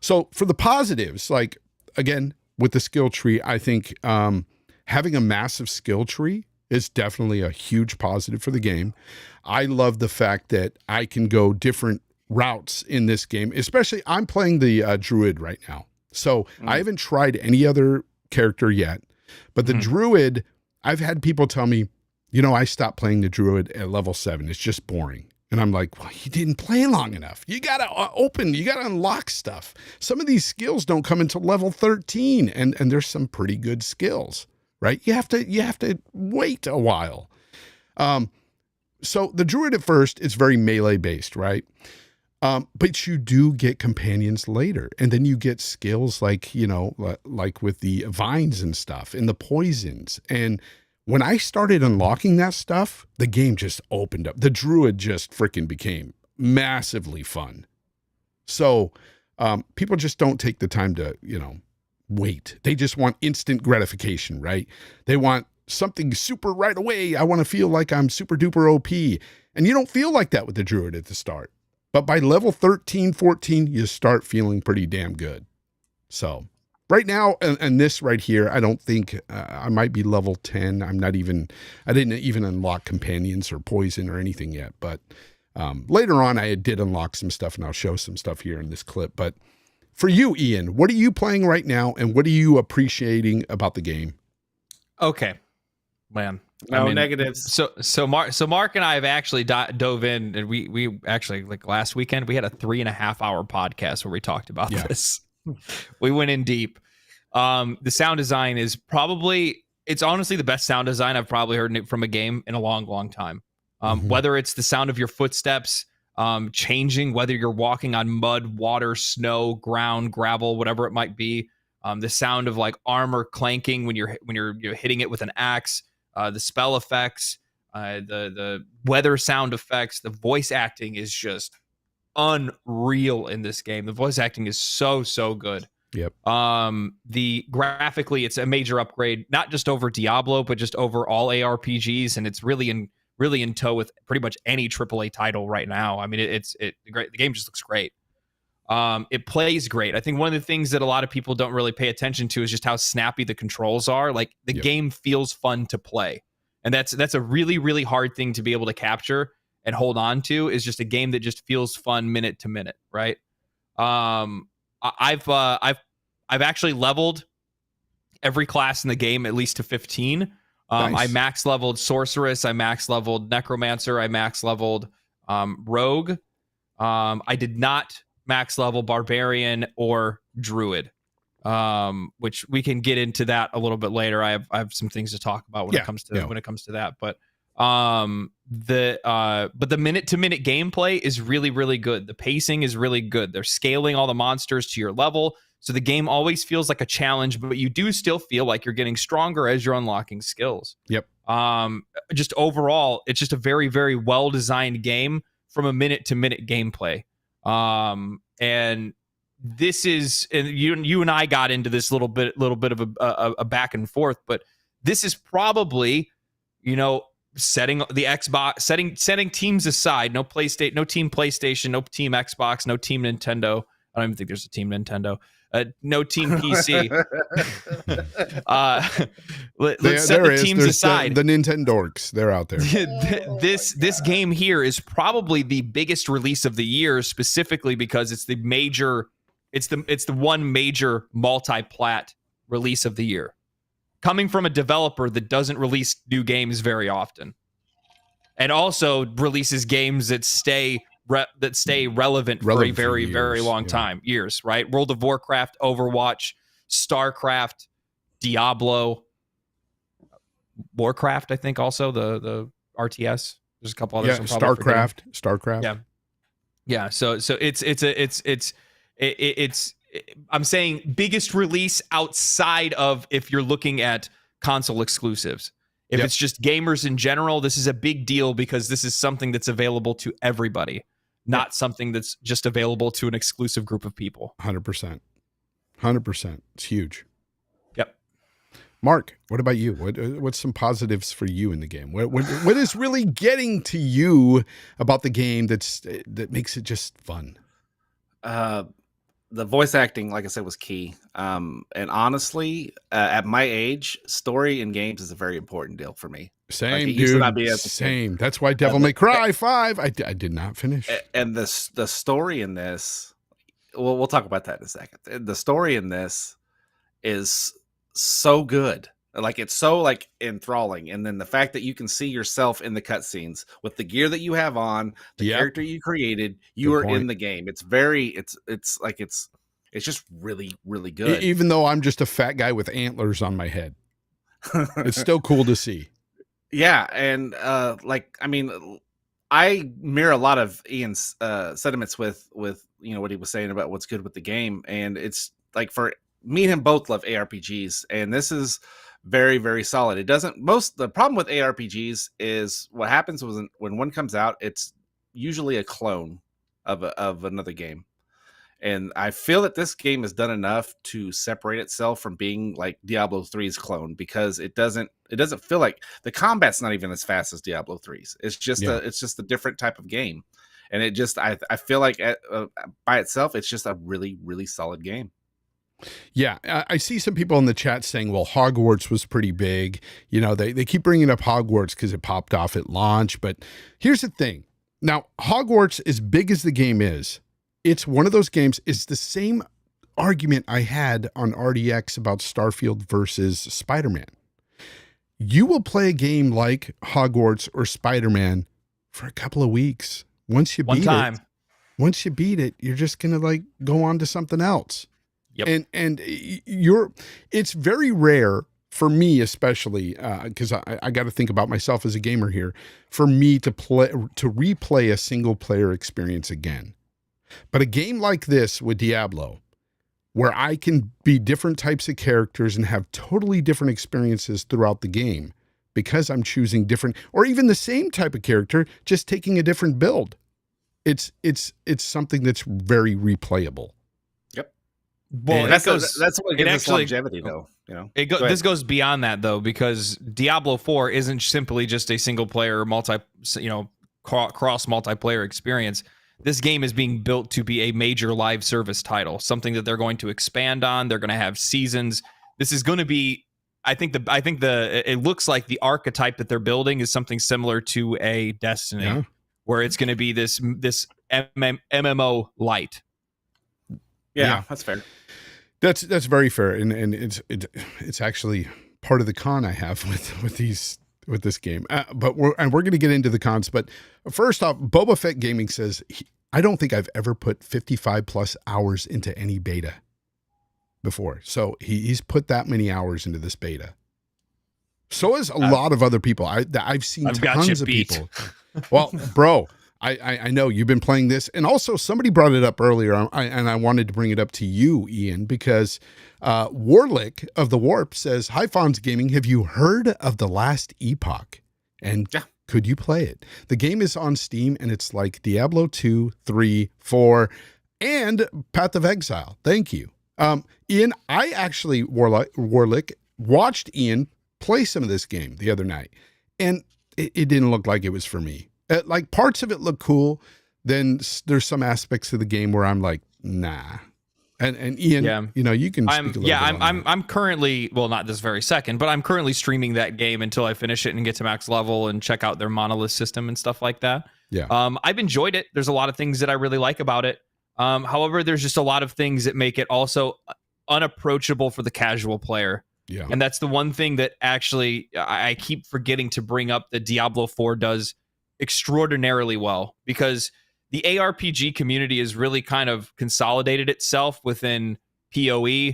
So for the positives, like, again, with the skill tree, I think having a massive skill tree is definitely a huge positive for the game. I love the fact that I can go different routes in this game, especially I'm playing the Druid right now. So I haven't tried any other character yet, but the Druid, I've had people tell me, I stopped playing the Druid at level 7. It's just boring. And I'm like, well, you didn't play long enough. You got to you got to unlock stuff. Some of these skills don't come until level 13, and there's some pretty good skills, right? You have to wait a while. So the Druid at first, it's very melee based, right? But you do get companions later, and then you get skills like, like with the vines and stuff and the poisons. And when I started unlocking that stuff, the game just opened up. The Druid just freaking became massively fun. So people just don't take the time to, wait. They just want instant gratification, right? They want something super right away. I want to feel like I'm super duper OP. And you don't feel like that with the Druid at the start. But by level 13, 14, you start feeling pretty damn good. So right now, and this right here, I don't think I might be level 10. I didn't even unlock companions or poison or anything yet. But later on, I did unlock some stuff, and I'll show some stuff here in this clip. But for you, Ian, what are you playing right now, and what are you appreciating about the game? Okay, man. No negatives. So Mark and I have actually dove in, and we actually, like last weekend, we had a 3.5 hour podcast where we talked about this. We went in deep. The sound design is it's honestly the best sound design I've probably heard from a game in a long, long time. Whether it's the sound of your footsteps changing, whether you're walking on mud, water, snow, ground, gravel, whatever it might be, the sound of like armor clanking when you're hitting it with an axe, the spell effects, the weather sound effects, the voice acting is just unreal in this game. The voice acting is so good. Yep. Graphically, it's a major upgrade, not just over Diablo, but just over all ARPGs, and it's really in tow with pretty much any AAA title right now. I mean, it's great. The game just looks great. It plays great. I think one of the things that a lot of people don't really pay attention to is just how snappy the controls are. Like the game feels fun to play, and that's a really, really hard thing to be able to capture and hold on to, is just a game that just feels fun minute to minute, right? I've actually leveled every class in the game at least to 15. Nice. I max leveled Sorceress, I max leveled Necromancer, I max leveled Rogue. I did not max level Barbarian or Druid, which we can get into that a little bit later. I have some things to talk about when it comes to that, but the minute to minute gameplay is really, really good. The pacing is really good. They're scaling all the monsters to your level, so the game always feels like a challenge, but you do still feel like you're getting stronger as you're unlocking skills. Yep. Just overall, it's just a very, very well designed game from a minute to minute gameplay. And this is, and you and I got into this little bit of a back and forth, but this is probably setting the Xbox, setting teams aside, no PlayStation, no team PlayStation, no team Xbox, no team Nintendo. I don't even think there's a team Nintendo. No team PC. Let's set the teams aside. The Nintendorks, they're out there. This game here is probably the biggest release of the year, specifically because it's the one major multi-plat release of the year, coming from a developer that doesn't release new games very often, and also releases games that stay relevant for a very, very long time, years, right? World of Warcraft, Overwatch, StarCraft, Diablo, Warcraft, I think also the RTS. There's a couple others. Yeah, StarCraft. Yeah. So it's I'm saying biggest release outside of if you're looking at console exclusives. If it's just gamers in general, this is a big deal because this is something that's available to everybody, not something that's just available to an exclusive group of people. 100%. It's huge. Yep. Mark, what about you? What's some positives for you in the game? What is really getting to you about the game that makes it just fun? The voice acting, like I said, was key. And honestly, at my age, story in games is a very important deal for me. Same, dude. Same. That's why Devil May Cry 5, I did not finish. And the story in this, we'll talk about that in a second. The story in this is so good. Like, it's so like enthralling. And then the fact that you can see yourself in the cutscenes with the gear that you have on, the character you created, you are in the game. It's just really, really good. Even though I'm just a fat guy with antlers on my head, it's still cool to see. Yeah. And I mirror a lot of Ian's sentiments with what he was saying about what's good with the game. And it's like, for me and him both love ARPGs, and this is very, very solid. The problem with ARPGs is what happens when one comes out, it's usually a clone of another game. And I feel that this game has done enough to separate itself from being like Diablo 3's clone, because it doesn't feel like the combat's not even as fast as Diablo 3's. It's just a different type of game. And it just, I feel like by itself, it's just a really, really solid game. Yeah, I see some people in the chat saying, well, Hogwarts was pretty big. They keep bringing up Hogwarts because it popped off at launch. But here's the thing. Now, Hogwarts, as big as the game is, it's one of those games. It's the same argument I had on RDX about Starfield versus Spider-Man. You will play a game like Hogwarts or Spider-Man for a couple of weeks. Once you beat it, you're just going to go on to something else. Yep. And it's very rare for me, especially because I got to think about myself as a gamer here, for me to replay a single player experience again. But a game like this with Diablo, where I can be different types of characters and have totally different experiences throughout the game because I'm choosing different, or even the same type of character, just taking a different build. It's something that's very replayable. Well, that's what gives us longevity, though. This goes beyond that, though, because Diablo 4 isn't simply just a single player cross multiplayer experience. This game is being built to be a major live service title, something that they're going to expand on. They're going to have seasons. This is going to be, it looks like the archetype that they're building is something similar to a Destiny, where it's going to be this MMO light. Yeah, that's fair. That's very fair, and it's actually part of the con I have with this game. But we're going to get into the cons. But first off, Boba Fett Gaming says, I don't think I've ever put 55 plus hours into any beta before. So he's put that many hours into this beta. So has a lot of other people. I've seen tons of people. Well, bro. I know you've been playing this, and also somebody brought it up earlier, and I wanted to bring it up to you, Ian, because Warlick of the Warp says, "Hi, Fonz Gaming. Have you heard of The Last Epoch? And could you play it? The game is on Steam, and it's like Diablo 2, 3, 4, and Path of Exile. Thank you, Ian. I actually Warlick watched Ian play some of this game the other night." and it didn't look like it was for me. Like parts of it look cool. Then there's some aspects of the game where I'm like, nah. And Ian, you know, you can. I'm currently, well, not this very second, but I'm currently streaming that game until I finish it and get to max level and check out their monolith system and stuff like that. Yeah. I've enjoyed it. There's a lot of things that I really like about it. However, there's just a lot of things that make it also unapproachable for the casual player. Yeah. And that's the one thing that actually I keep forgetting to bring up that Diablo 4 does extraordinarily well, because the ARPG community has really kind of consolidated itself within PoE,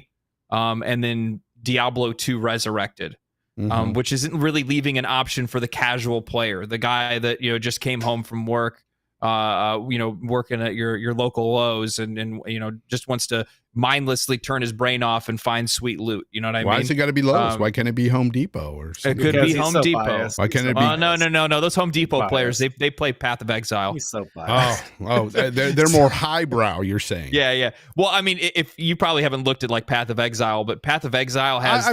and then Diablo 2 Resurrected, which isn't really leaving an option for the casual player, the guy that, you know, just came home from work, you know, working at your local Lowe's and you know, just wants to mindlessly turn his brain off and find sweet loot. You know what I mean? Why has it got to be Lowe's? Why can't it be Home Depot or something? It could be Home Depot. Biased. Why can't it be? No. Those Home Depot players, they play Path of Exile. He's so biased. They're more highbrow, you're saying? Yeah. Well, I mean, if you probably haven't looked at like Path of Exile, but Path of Exile has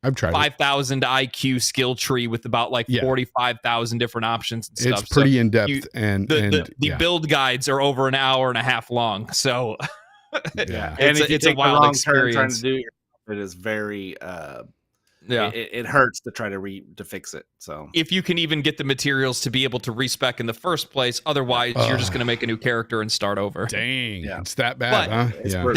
I've tried 5,000 IQ skill tree with about like 45,000 different options and stuff. It's pretty in depth, and the build guides are over an hour and a half long. So yeah, and it's a wild experience. Trying to do it is very it hurts to try to fix it. So if you can even get the materials to be able to respec in the first place, otherwise you're just going to make a new character and start over. Dang, it's that bad, huh? Yeah.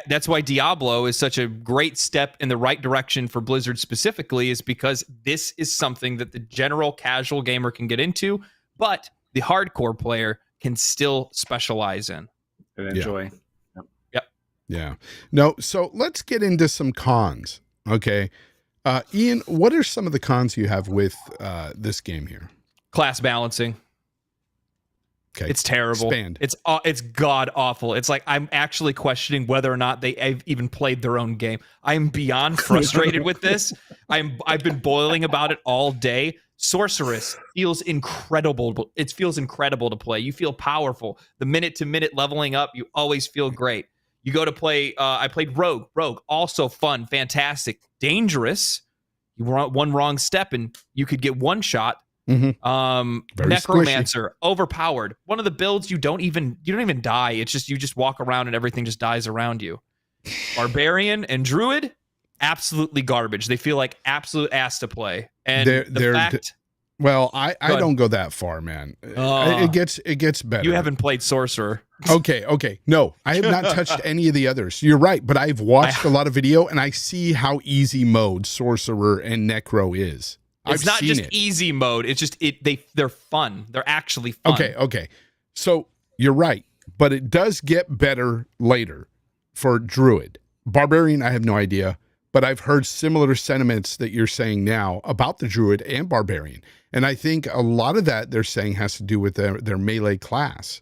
That's why Diablo is such a great step in the right direction for Blizzard specifically, is because this is something that the general casual gamer can get into, but the hardcore player can still specialize in and enjoy. Yeah. No, so let's get into some cons. Okay. Ian, what are some of the cons you have with this game here? Class balancing. Okay. It's terrible. Expand. It's god awful. It's like I'm actually questioning whether or not they've even played their own game. I'm beyond frustrated with this. I've been boiling about it all day. Sorceress feels incredible. It feels incredible to play. You feel powerful. The minute to minute leveling up, you always feel great. You go to play, I played Rogue. Rogue, also fun, fantastic, dangerous. You want one wrong step and you could get one shot. Necromancer, overpowered. One of the builds you don't even die. It's just you just walk around and everything just dies around you. Barbarian and Druid, absolutely garbage. They feel like absolute ass to play. And well, I don't go that far, man. It gets better. You haven't played Sorcerer. Okay. No, I have not touched any of the others. You're right, but I've watched a lot of video and I see how easy mode Sorcerer and Necro is. It's not just easy mode. It's just they're fun. They're actually fun. Okay. So you're right, but it does get better later for Druid. Barbarian, I have no idea, but I've heard similar sentiments that you're saying now about the Druid and Barbarian. And I think a lot of that they're saying has to do with their melee class.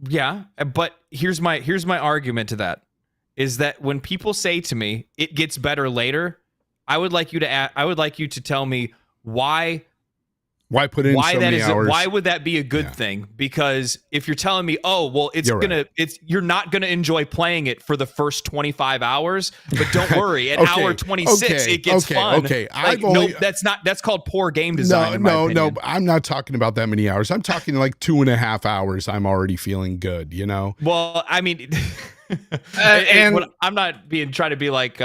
Yeah, but here's my argument to that, is that when people say to me it gets better later, I would like you to tell me why put in so many hours? Why would that be a good thing? Because if you're telling me, oh well, you're not gonna enjoy playing it for the first 25 hours, but don't worry, at hour 26 it gets fun. Okay, that's called poor game design. No, I'm not talking about that many hours. I'm talking like 2.5 hours. I'm already feeling good, you know. Well, I mean. And I'm not trying to be like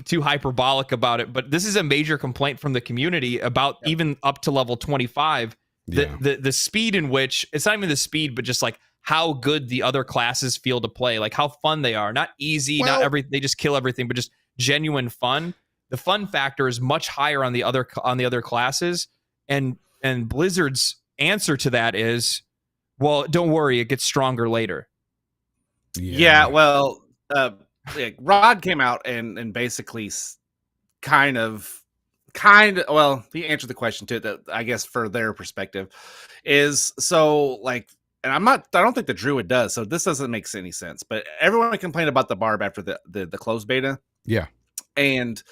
too hyperbolic about it, but this is a major complaint from the community about even up to level 25. The speed in which, it's not even the speed, but just like how good the other classes feel to play, like how fun they are. Not easy, they just kill everything, but just genuine fun. The fun factor is much higher on the other classes, and Blizzard's answer to that is, well, don't worry, it gets stronger later. Yeah, well, Rod came out and basically kind of, well, he answered the question too, that I guess for their perspective is, so like, and I don't think the Druid does, so this doesn't make any sense, but everyone complained about the Barb after the closed beta. Yeah. And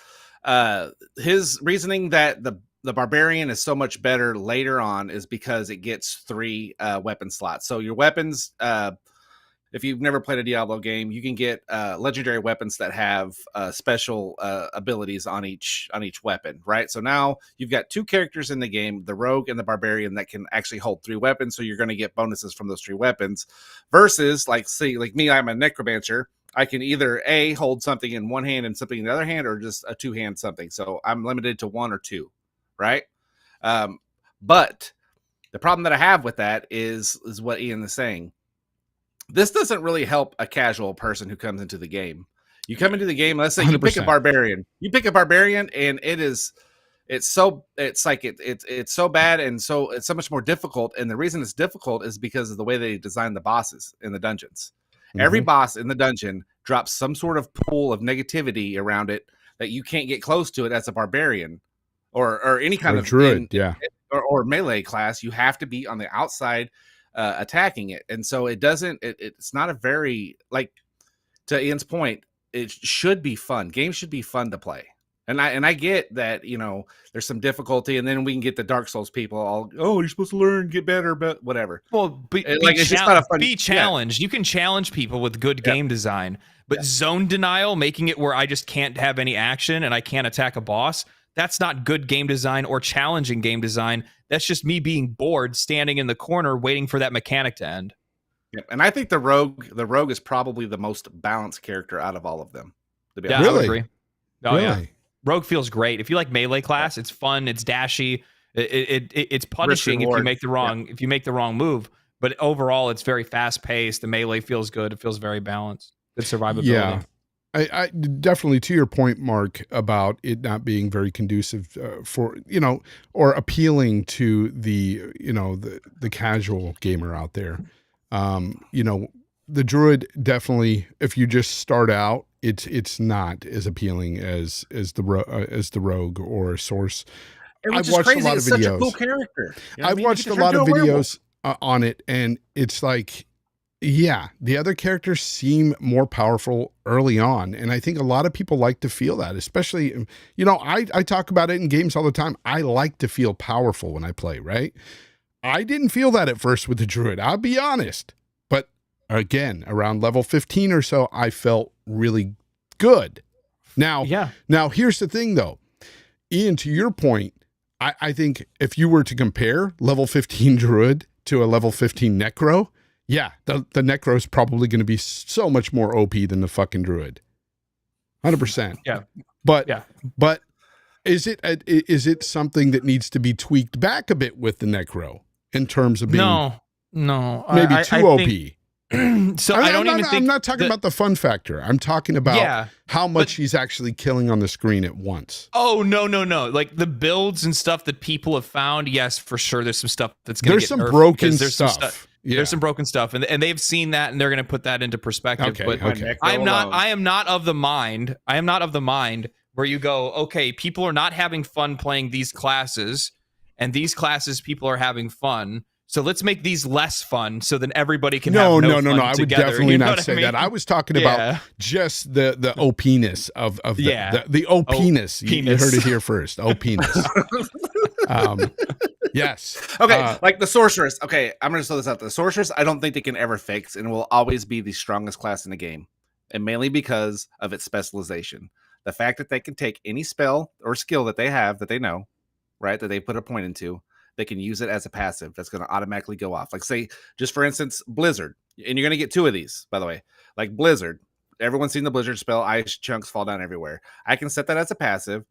his reasoning that the Barbarian is so much better later on is because it gets 3 weapon slots. So your weapons, if you've never played a Diablo game, you can get legendary weapons that have special abilities on each weapon, right? So now you've got 2 characters in the game, the rogue and the barbarian, that can actually hold 3 weapons. So you're going to get bonuses from those 3 weapons. Versus, like me, I'm a necromancer. I can either A, hold something in one hand and something in the other hand, or just a 2-hand something. So I'm limited to 1 or 2, right? But the problem that I have with that is what Ian is saying. This doesn't really help a casual person who comes into the game. You come into the game, let's say 100%. You pick a barbarian. And it's so bad, and so it's so much more difficult. And the reason it's difficult is because of the way they design the bosses in the dungeons. Mm-hmm. Every boss in the dungeon drops some sort of pool of negativity around it that you can't get close to it as a barbarian or any kind of druid, or melee class. You have to be on the outside attacking it, and so it's not a very, like, to Ian's point, it should be fun. Games should be fun to play, and I get that, there's some difficulty, and then we can get the Dark Souls people all, you're supposed to learn, get better, but whatever. Well, it's just not a fun. Be challenged. You can challenge people with good game design, but zone denial, making it where I just can't have any action and I can't attack a boss. That's not good game design or challenging game design. That's just me being bored, standing in the corner, waiting for that mechanic to end. Yep. And I think the rogue is probably the most balanced character out of all of them. To be honest. Really? I would agree. Oh, really? Yeah. Rogue feels great. If you like melee class, it's fun, it's dashy, it's punishing if you make the wrong move. But overall, it's very fast paced. The melee feels good. It feels very balanced. Good survivability. Yeah. I definitely, to your point, Mark, about it not being very conducive for, or appealing to the casual gamer out there. The druid, definitely, if you just start out, it's not as appealing as the rogue or source. I've watched a lot of videos. Such a cool character. I've watched a lot of videos on it, and it's like, yeah, the other characters seem more powerful early on. And I think a lot of people like to feel that, especially, I talk about it in games all the time. I like to feel powerful when I play, right? I didn't feel that at first with the druid, I'll be honest. But again, around level 15 or so, I felt really good. Now here's the thing though, Ian, to your point, I think if you were to compare level 15 druid to a level 15 necro, yeah, the necro is probably going to be so much more OP than the fucking druid. 100%. Yeah. But is it something that needs to be tweaked back a bit with the necro in terms of being maybe too OP? I'm not talking about the fun factor. I'm talking about how much he's actually killing on the screen at once. Oh, no. Like the builds and stuff that people have found, yes, for sure. There's some stuff that's going to get nerfed. There's some broken stuff. There's some broken stuff, and they've seen that, and they're going to put that into perspective. Okay. I am not of the mind where you go, okay, people are not having fun playing these classes, and these classes people are having fun. So let's make these less fun, so then everybody can have no fun I would together. definitely not say that. I was talking about just the OP-ness of the OP-ness. You heard it here first. OP-ness. Yes. Okay, like the sorceress. Okay, I'm going to throw this out. The sorceress, I don't think they can ever fix, and will always be the strongest class in the game, and mainly because of its specialization. The fact that they can take any spell or skill that they have that they know, right, that they put a point into, they can use it as a passive that's going to automatically go off. Like, say, just for instance, Blizzard, and you're going to get 2 of these, by the way. Like Blizzard, everyone's seen the Blizzard spell, ice chunks fall down everywhere. I can set that as a passive.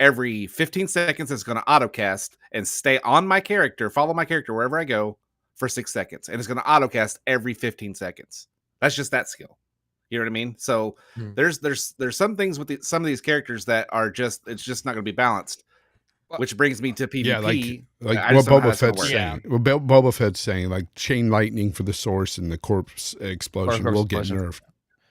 Every 15 seconds, it's going to autocast and stay on my character, follow my character wherever I go for 6 seconds. And it's going to autocast every 15 seconds. That's just that skill. You know what I mean? So there's some things with some of these characters that are it's just not going to be balanced. Which brings me to PvP. Yeah, like what Boba Fett's saying. What Boba Fett's saying, like chain lightning for the source and the corpse explosion will get nerfed.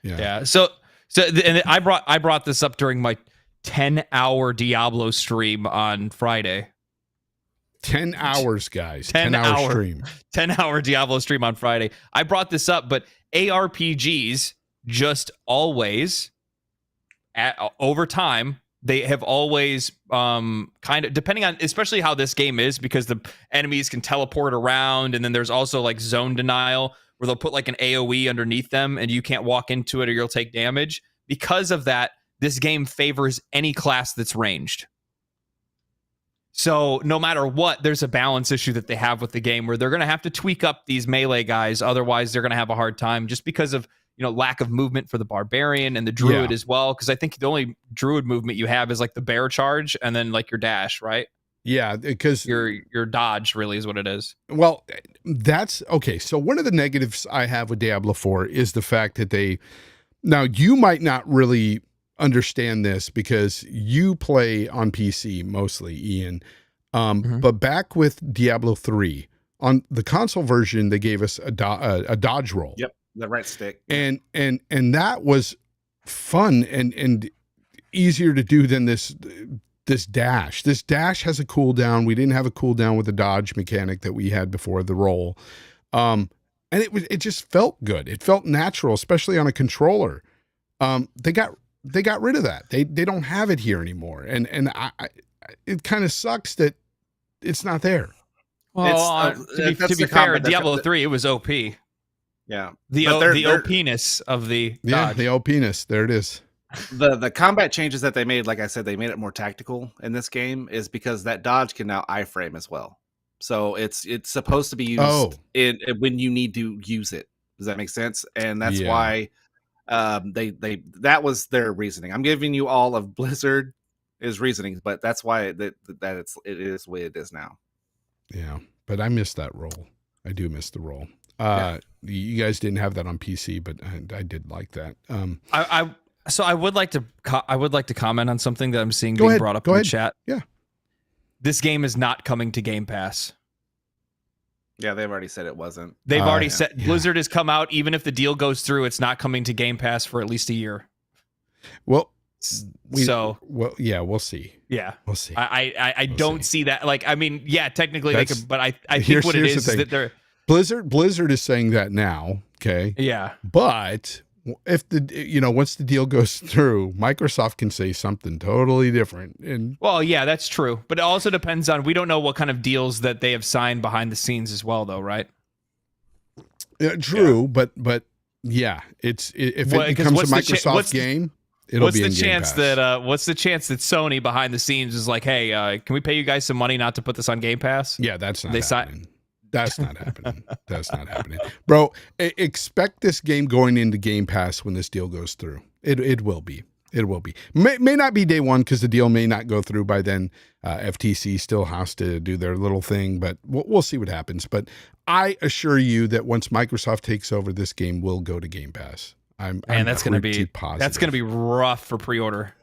Yeah. So and I brought this up during my 10-hour Diablo stream on Friday. 10 hours, guys. 10-hour stream. 10-hour Diablo stream on Friday. I brought this up, but ARPGs just always, over time, they have always kind of, depending on, especially how this game is, because the enemies can teleport around, and then there's also like zone denial, where they'll put like an AoE underneath them and you can't walk into it or you'll take damage. Because of that, this game favors any class that's ranged. So no matter what, there's a balance issue that they have with the game where they're going to have to tweak up these melee guys. Otherwise, they're going to have a hard time just because of, lack of movement for the barbarian and the druid as well. Because I think the only druid movement you have is like the bear charge and then like your dash, right? Yeah, because your dodge really is what it is. Well, that's okay. So one of the negatives I have with Diablo 4 is the fact that now you might not really understand this because you play on PC mostly, Ian. But back with Diablo 3 on the console version, they gave us a dodge roll. Yep, the right stick, and that was fun and easier to do than this dash. This dash has a cooldown. We didn't have a cooldown with the dodge mechanic that we had before the roll, and it just felt good. It felt natural, especially on a controller. They got rid of that. They don't have it here anymore. And it kind of sucks that it's not there. Well, to be fair, Diablo 3, it was OP. Yeah. The OP-ness of the dodge. Yeah, the OP-ness. There it is. The combat changes that they made, like I said, they made it more tactical in this game, is because that dodge can now iframe as well. So it's supposed to be used when you need to use it. Does that make sense? And that's why that was their reasoning. I'm giving you all of Blizzard's reasoning, but that's why it is the way it is now. Yeah, but I missed that roll. I do miss the roll. You guys didn't have that on PC, but I did like that. So I would like to comment on something that I'm seeing being brought up in the chat. Yeah, this game is not coming to Game Pass. Yeah, they've already said it wasn't. They've already said Blizzard has come out. Even if the deal goes through, it's not coming to Game Pass for at least a year. Well, we'll see. Yeah, we'll see. I don't see that. Like, I mean, yeah, technically they could, but I think what it is that they're Blizzard is saying that now. Okay. Yeah. But if once the deal goes through, Microsoft can say something totally different. And well, yeah, that's true. But it also depends on, we don't know what kind of deals that they have signed behind the scenes as well, though, right? Yeah, true. Yeah. But yeah, if it becomes a Microsoft game, it'll be in Game Pass. What's the chance that Sony behind the scenes is like, hey, can we pay you guys some money not to put this on Game Pass? Yeah, that's not happening. That's not happening. That's not happening. Bro, expect this game going into Game Pass when this deal goes through. It will be. It will be. May not be day one because the deal may not go through by then. FTC still has to do their little thing, but we'll see what happens. But I assure you that once Microsoft takes over, this game will go to Game Pass. That's going to be positive. That's going to be rough for pre-order.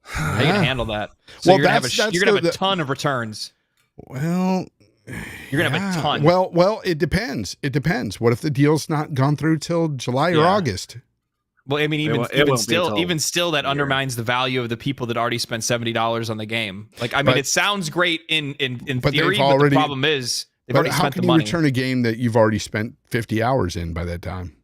How are you going to handle that? So you're going to have a ton of returns. Well, you're gonna have a ton. Well, it depends. It depends. What if the deal's not gone through till July or August? Well, I mean, even still, that undermines the value of the people that already spent $70 on the game. Like, I mean, it sounds great in theory, but the problem is they've already spent the money. How can you return a game that you've already spent 50 hours in by that time?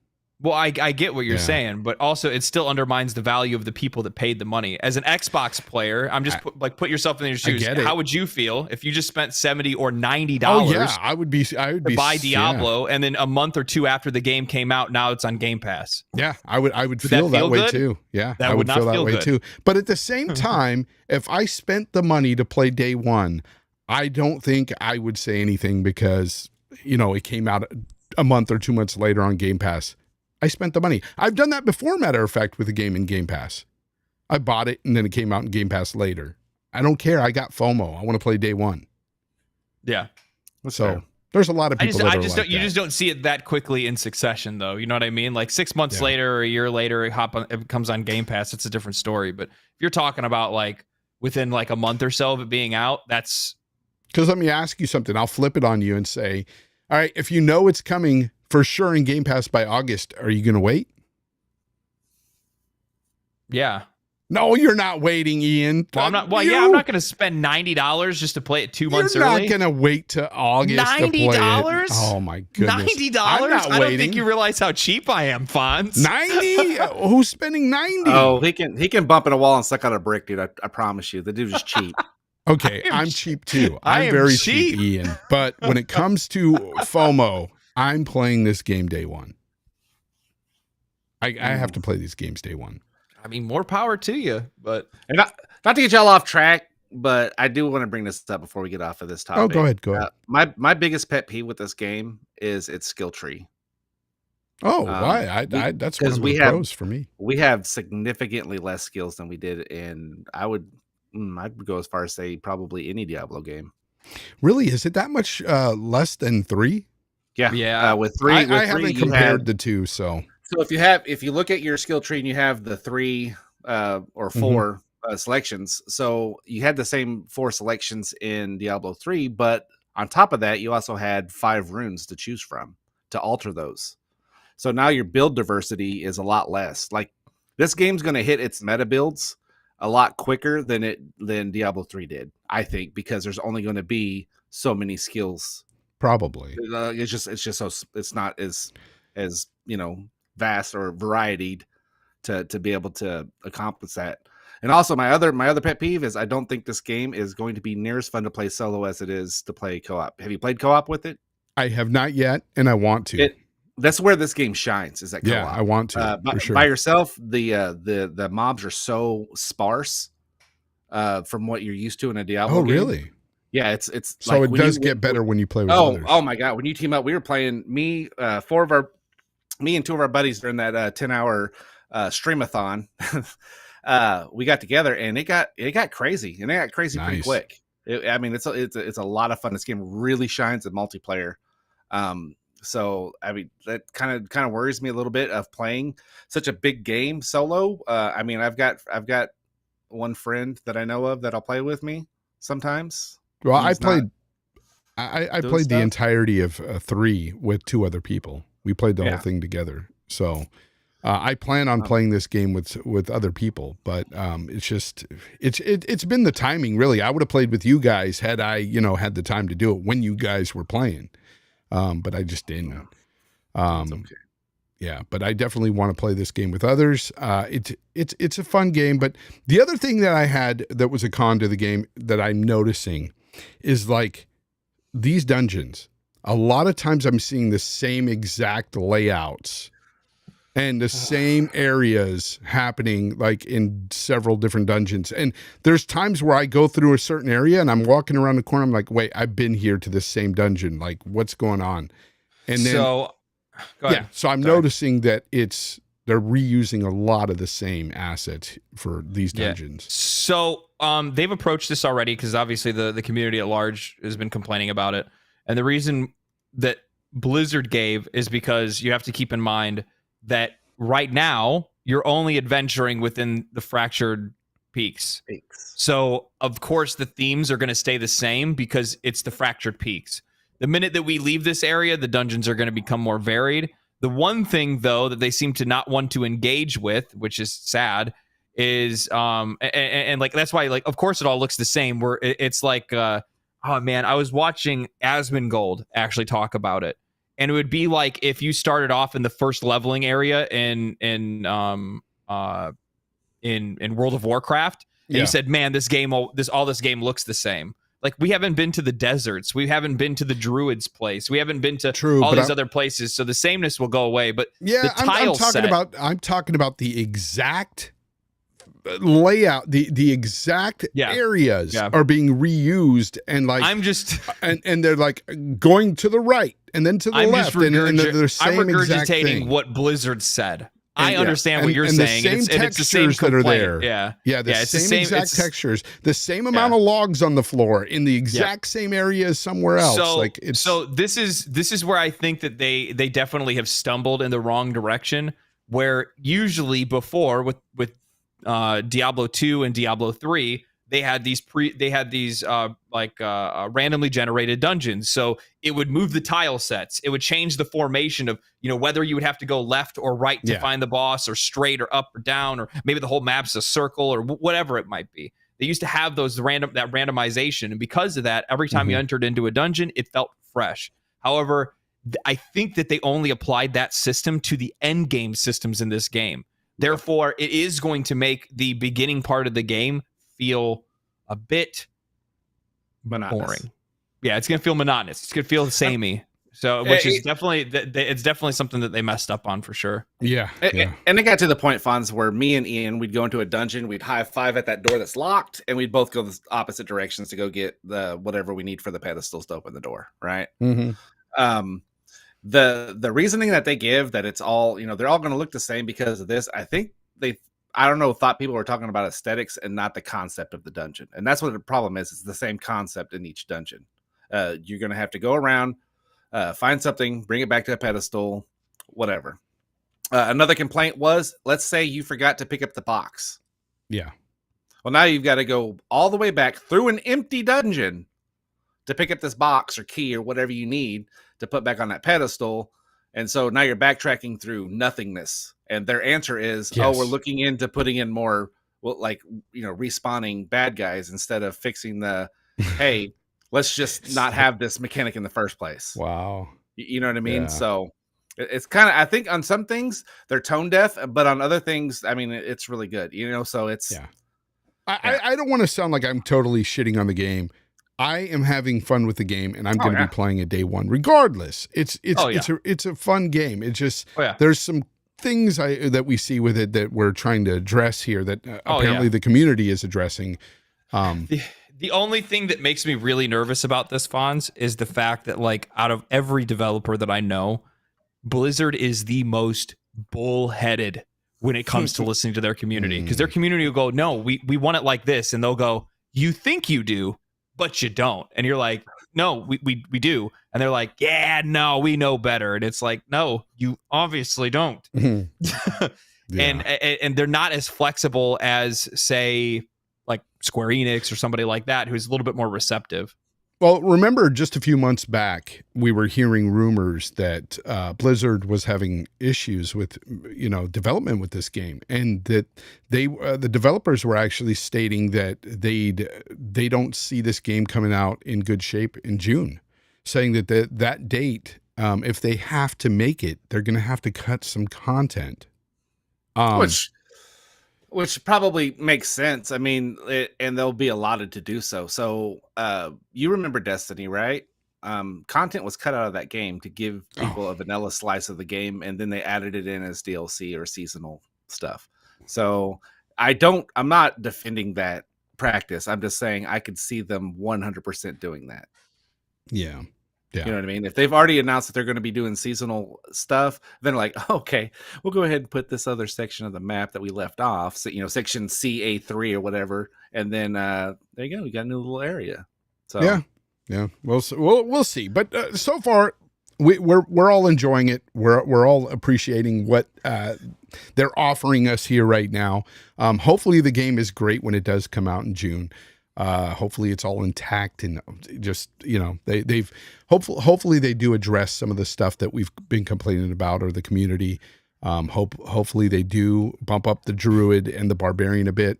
Well, I get what you're saying, but also it still undermines the value of the people that paid the money. As an Xbox player, I'm just put yourself in their shoes. How would you feel if you just spent $70 or $90? Oh yeah, I would be to buy Diablo, and then a month or two after the game came out, now it's on Game Pass. Yeah, I would feel that way too. Yeah, I would feel that way too. But at the same time, if I spent the money to play day one, I don't think I would say anything because it came out a month or 2 months later on Game Pass. I spent the money. I've done that before, matter of fact, with a game in Game Pass. I bought it and then it came out in Game Pass later. I don't care. I got FOMO. I want to play day one. Yeah. So there's a lot of people you just don't see it that quickly in succession, though. You know what I mean? Like 6 months later or a year later, it comes on Game Pass. It's a different story. But if you're talking about like within like a month or so of it being out, that's... Because let me ask you something. I'll flip it on you and say, all right, if you know it's coming for sure in Game Pass by August, are you going to wait? Yeah. No, you're not waiting, Ian. Well, I'm not going to spend $90 just to play it 2 months early. You're not going to wait to August to play it. Oh my goodness. $90? I don't think you realize how cheap I am, Fonz. 90? Who's spending 90? Oh, he can bump in a wall and suck out a brick, dude. I promise you. The dude is cheap. Okay, I'm cheap too. I'm very cheap, Ian. But when it comes to FOMO, I'm playing this game day one. I have to play these games day one. I mean, more power to you, but and not to get y'all off track, but I do want to bring this up before we get off of this topic. Oh, go ahead. Go ahead. My biggest pet peeve with this game is its skill tree. Oh, why? That's one of the pros for me. We have significantly less skills than we did in. I'd go as far as say probably any Diablo game. Really? Is it that much less than 3? Yeah. With 3, I haven't compared the two. So if you look at your skill tree and you have the 3 or 4 selections, so you had the same 4 selections in Diablo 3, but on top of that, you also had 5 runes to choose from to alter those. So now your build diversity is a lot less. Like this game's going to hit its meta builds a lot quicker than Diablo 3 did, I think, because there's only going to be so many skills. Probably. It's not as vast or varied to be able to accomplish that. And also my other pet peeve is I don't think this game is going to be near as fun to play solo as it is to play co-op. Have you played co-op with it? I have not yet, and I want to. That's where this game shines. Is that co-op? Yeah, I want to. For sure. By yourself, the mobs are so sparse from what you're used to in a Diablo game. Really? Yeah, it's so like it does get better when you play with others. Oh my god! When you team up, we were playing me and 2 of our buddies during that 10-hour streamathon. We got together and it got crazy, and it got crazy pretty quick. It's a lot of fun. This game really shines in multiplayer. So I mean that kind of worries me a little bit of playing such a big game solo. I've got one friend that I know of that'll play with me sometimes. Well, I played the entirety of 3 with 2 other people. We played the whole thing together. So I plan on playing this game with other people, but it's been the timing really. I would have played with you guys had I had the time to do it when you guys were playing. But I just didn't. Okay. Yeah, but I definitely want to play this game with others. It's a fun game, but the other thing that I had that was a con to the game that I'm noticing is like these dungeons. A lot of times I'm seeing the same exact layouts and the same areas happening like in several different dungeons. And there's times where I go through a certain area and I'm walking around the corner. I'm like, wait, I've been here to this same dungeon. Like what's going on? And then, so I'm noticing that they're reusing a lot of the same assets for these dungeons. So they've approached this already because obviously the community at large has been complaining about it. And the reason that Blizzard gave is because you have to keep in mind that right now you're only adventuring within the fractured peaks. So of course the themes are going to stay the same because it's the fractured peaks. The minute that we leave this area, the dungeons are going to become more varied. The one thing though that they seem to not want to engage with, which is sad, is and like that's why like of course it all looks the same. Where it's like oh man, I was watching Asmongold actually talk about it. And it would be like if you started off in the first leveling area in World of Warcraft, and you said, "Man, this game looks the same." Like we haven't been to the deserts, we haven't been to the Druids' place, we haven't been to all these other places, so the sameness will go away. But the I'm talking about the exact layout, the exact areas are being reused, and like and they're like going to the right and then to the left, and they're the same I'm exact regurgitating thing. What Blizzard said. I understand what you're saying. The same textures that are there. The same exact textures, the same amount of logs on the floor in the exact same area as somewhere else. So this is where I think that they definitely have stumbled in the wrong direction. Where usually before with Diablo 2 and Diablo 3, they had these randomly generated dungeons. So it would move the tile sets. It would change the formation of, whether you would have to go left or right to find the boss, or straight or up or down, or maybe the whole map's a circle or whatever it might be. They used to have that randomization. And because of that, every time you entered into a dungeon, it felt fresh. However, I think that they only applied that system to the end game systems in this game. Therefore, it is going to make the beginning part of the game feel a bit boring. Yeah, it's going to feel monotonous. It's going to feel samey. So, which is definitely, it's definitely something that they messed up on for sure. Yeah. And it got to the point, Fonz, where me and Ian, we'd go into a dungeon, we'd high five at that door that's locked, and we'd both go the opposite directions to go get the whatever we need for the pedestals to open the door, right? Mm-hmm. The reasoning that they give that it's all, they're all going to look the same because of this, I think thought people were talking about aesthetics and not the concept of the dungeon. And that's what the problem is. It's the same concept in each dungeon. You're going to have to go around, find something, bring it back to a pedestal, whatever. Another complaint was, let's say you forgot to pick up the box. Yeah. Well, now you've got to go all the way back through an empty dungeon to pick up this box or key or whatever you need to put back on that pedestal. And so now you're backtracking through nothingness. And their answer is, yes. we're looking into putting in more, respawning bad guys instead of fixing the, hey, let's just not have this mechanic in the first place. Wow. You know what I mean? Yeah. So it's kind of, I think on some things they're tone deaf, but on other things, I mean, it's really good, so it's. Yeah. I don't want to sound like I'm totally shitting on the game. I am having fun with the game, and I'm going to be playing it day one, regardless. It's a fun game. It's just there's some things that we see with it that we're trying to address here that apparently the community is addressing. The only thing that makes me really nervous about this, Fonz, is the fact that out of every developer that I know, Blizzard is the most bullheaded when it comes to listening to their community, because their community will go, no, we want it like this, and they'll go, you think you do, but you don't. And you're like, no, we do. And they're like, yeah, no, we know better. And it's like, no, you obviously don't. And they're not as flexible as, say, like Square Enix or somebody like that, who's a little bit more receptive. Well, remember just a few months back, we were hearing rumors that Blizzard was having issues with, development with this game, and that the developers were actually stating that they don't see this game coming out in good shape in June, saying that that date, if they have to make it, they're going to have to cut some content. Which probably makes sense. I mean, and they'll be allotted to do so. So you remember Destiny, right? Content was cut out of that game to give people a vanilla slice of the game, and then they added it in as DLC or seasonal stuff. So I'm not defending that practice. I'm just saying I could see them 100% doing that. Yeah. Yeah. You know what I mean? If they've already announced that they're going to be doing seasonal stuff, then like, okay, we'll go ahead and put this other section of the map that we left off, so, section CA3 or whatever, and then there you go, we got a new little area. So yeah, we'll see. But so far, we're all enjoying it. We're all appreciating what they're offering us here right now. Hopefully, the game is great when it does come out in June. Hopefully it's all intact, and just, they've hopefully they do address some of the stuff that we've been complaining about, or the community. Hopefully they do bump up the druid and the barbarian a bit,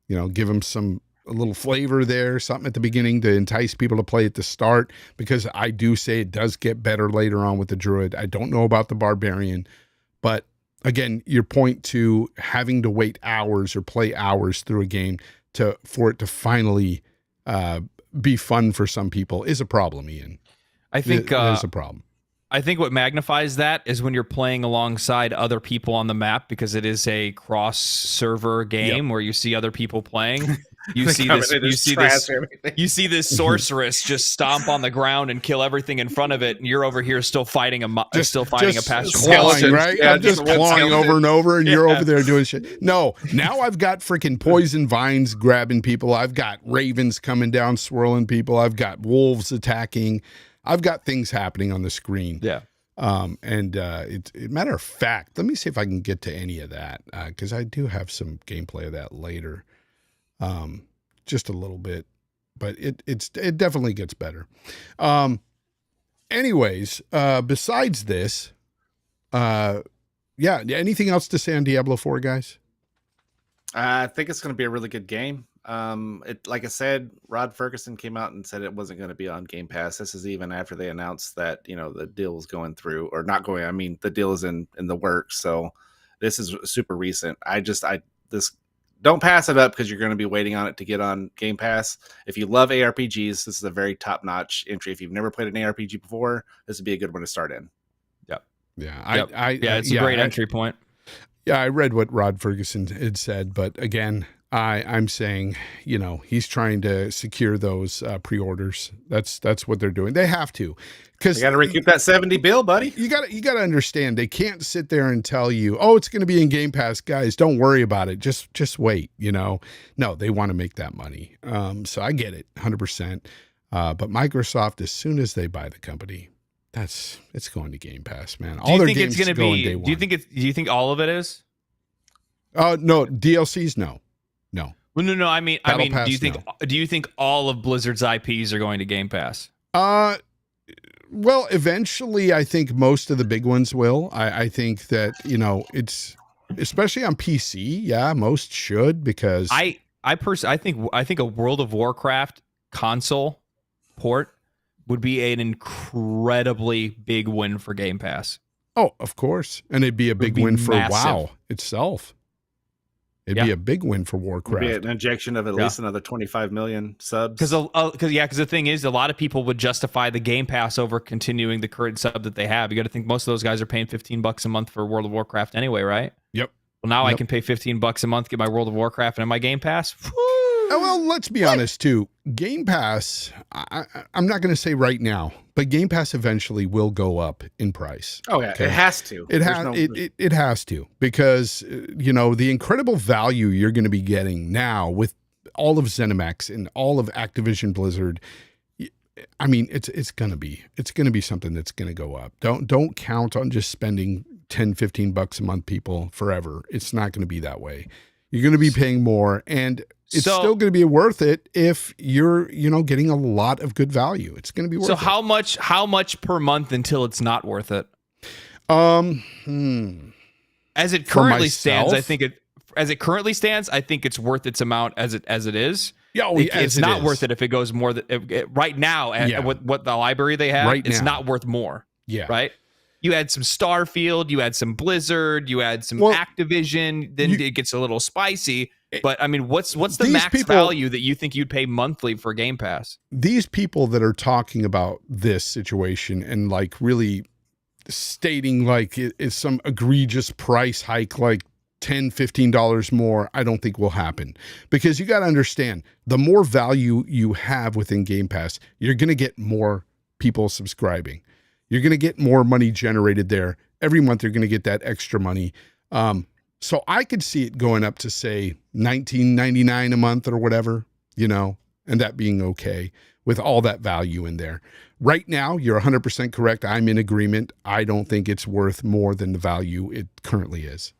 give them a little flavor there, something at the beginning to entice people to play at the start, because I do say it does get better later on with the druid. I don't know about the barbarian, but again, your point to having to wait hours or play hours through a game for it to finally be fun for some people is a problem, Ian. I think there's a problem. I think what magnifies that is when you're playing alongside other people on the map, because it is a cross-server game where you see other people playing. You see this sorceress just stomp on the ground and kill everything in front of it, and you're over here still fighting a passion, right? Yeah, I'm just clawing over and over, and you're over there doing shit. No, now I've got freaking poison vines grabbing people. I've got ravens coming down, swirling people. I've got wolves attacking. I've got things happening on the screen. Yeah. Matter of fact, let me see if I can get to any of that, because I do have some gameplay of that later. Just a little bit, but it definitely gets better. Anyways, besides this, anything else to say on Diablo 4, guys? I think it's going to be a really good game. Like I said, Rod Ferguson came out and said it wasn't going to be on Game Pass. This is even after they announced that, the deal was going through, or not going. I mean, the deal is in the works. So this is super recent. This don't pass it up because you're going to be waiting on it to get on Game Pass. If you love ARPGs, this is a very top-notch entry. If you've never played an ARPG before, this would be a good one to start in. Yep. Yeah. It's a great entry point. Yeah, I read what Rod Ferguson had said, but again, I'm saying, he's trying to secure those pre-orders. That's what they're doing. They have to, because you got to recoup that $70 bill, buddy. You got to understand. They can't sit there and tell you, oh, it's going to be in Game Pass, guys. Don't worry about it. Just wait. No, they want to make that money. So I get it, 100%. But Microsoft, as soon as they buy the company, it's going to Game Pass, man. Do you think it's going to be? Do you think all of it is? No, DLCs, no. Well, no. I mean, Pass, do you think all of Blizzard's IPs are going to Game Pass? Well, eventually, I think most of the big ones will. I think that it's especially on PC. Yeah, most should, because I think a World of Warcraft console port would be an incredibly big win for Game Pass. Oh, of course, and it'd be a big win for massive. WoW itself. It'd be a big win for Warcraft. It'd be an injection of at least another 25 million subs. Because the thing is, a lot of people would justify the Game Pass over continuing the current sub that they have. You got to think most of those guys are paying $15 a month for World of Warcraft anyway, right? Yep. Well, now I can pay $15 a month, get my World of Warcraft and my Game Pass. Well, let's be honest too. Game Pass, I'm not going to say right now, but Game Pass eventually will go up in price. Oh yeah, okay? It has to. It has to, because the incredible value you're going to be getting now with all of ZeniMax and all of Activision Blizzard. I mean, it's going to be something that's going to go up. Don't count on just spending $10-15 a month, people, forever. It's not going to be that way. You're going to be paying more, and it's still going to be worth it if you're, getting a lot of good value. It's going to be worth it. So how much per month until it's not worth it? As it currently stands, I think it's worth its amount as it is. Yeah, it's not worth it if it goes more than right now. What the library they have, it's not worth more. Yeah. Right. You had some Starfield, you had some Blizzard, you had some Activision. Then it gets a little spicy. But I mean, what's the max value that you think you'd pay monthly for Game Pass? These people that are talking about this situation and like really stating like it is some egregious price hike, like $10-15 more, I don't think will happen, because you got to understand, the more value you have within Game Pass, you're going to get more people subscribing. You're going to get more money generated there. Every month you're going to get that extra money. So I could see it going up to, say, $19.99 a month or whatever, and that being okay with all that value in there. Right now, you're 100% correct. I'm in agreement. I don't think it's worth more than the value it currently is.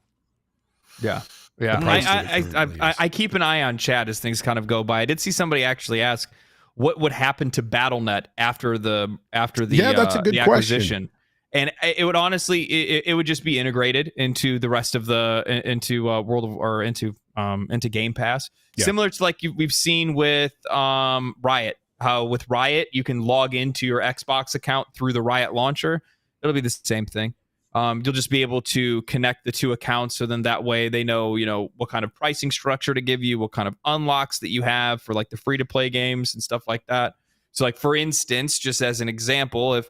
Yeah. I keep an eye on chat as things kind of go by. I did see somebody actually ask what would happen to BattleNet after the that's a good question. acquisition. And it would honestly, it would just be integrated into the rest of into Game Pass, similar to like we've seen with Riot. How with Riot you can log into your Xbox account through the Riot launcher. It'll be the same thing. You'll just be able to connect the two accounts, so then that way they know what kind of pricing structure to give you, what kind of unlocks that you have for like the free to play games and stuff like that. So like for instance, just as an example, if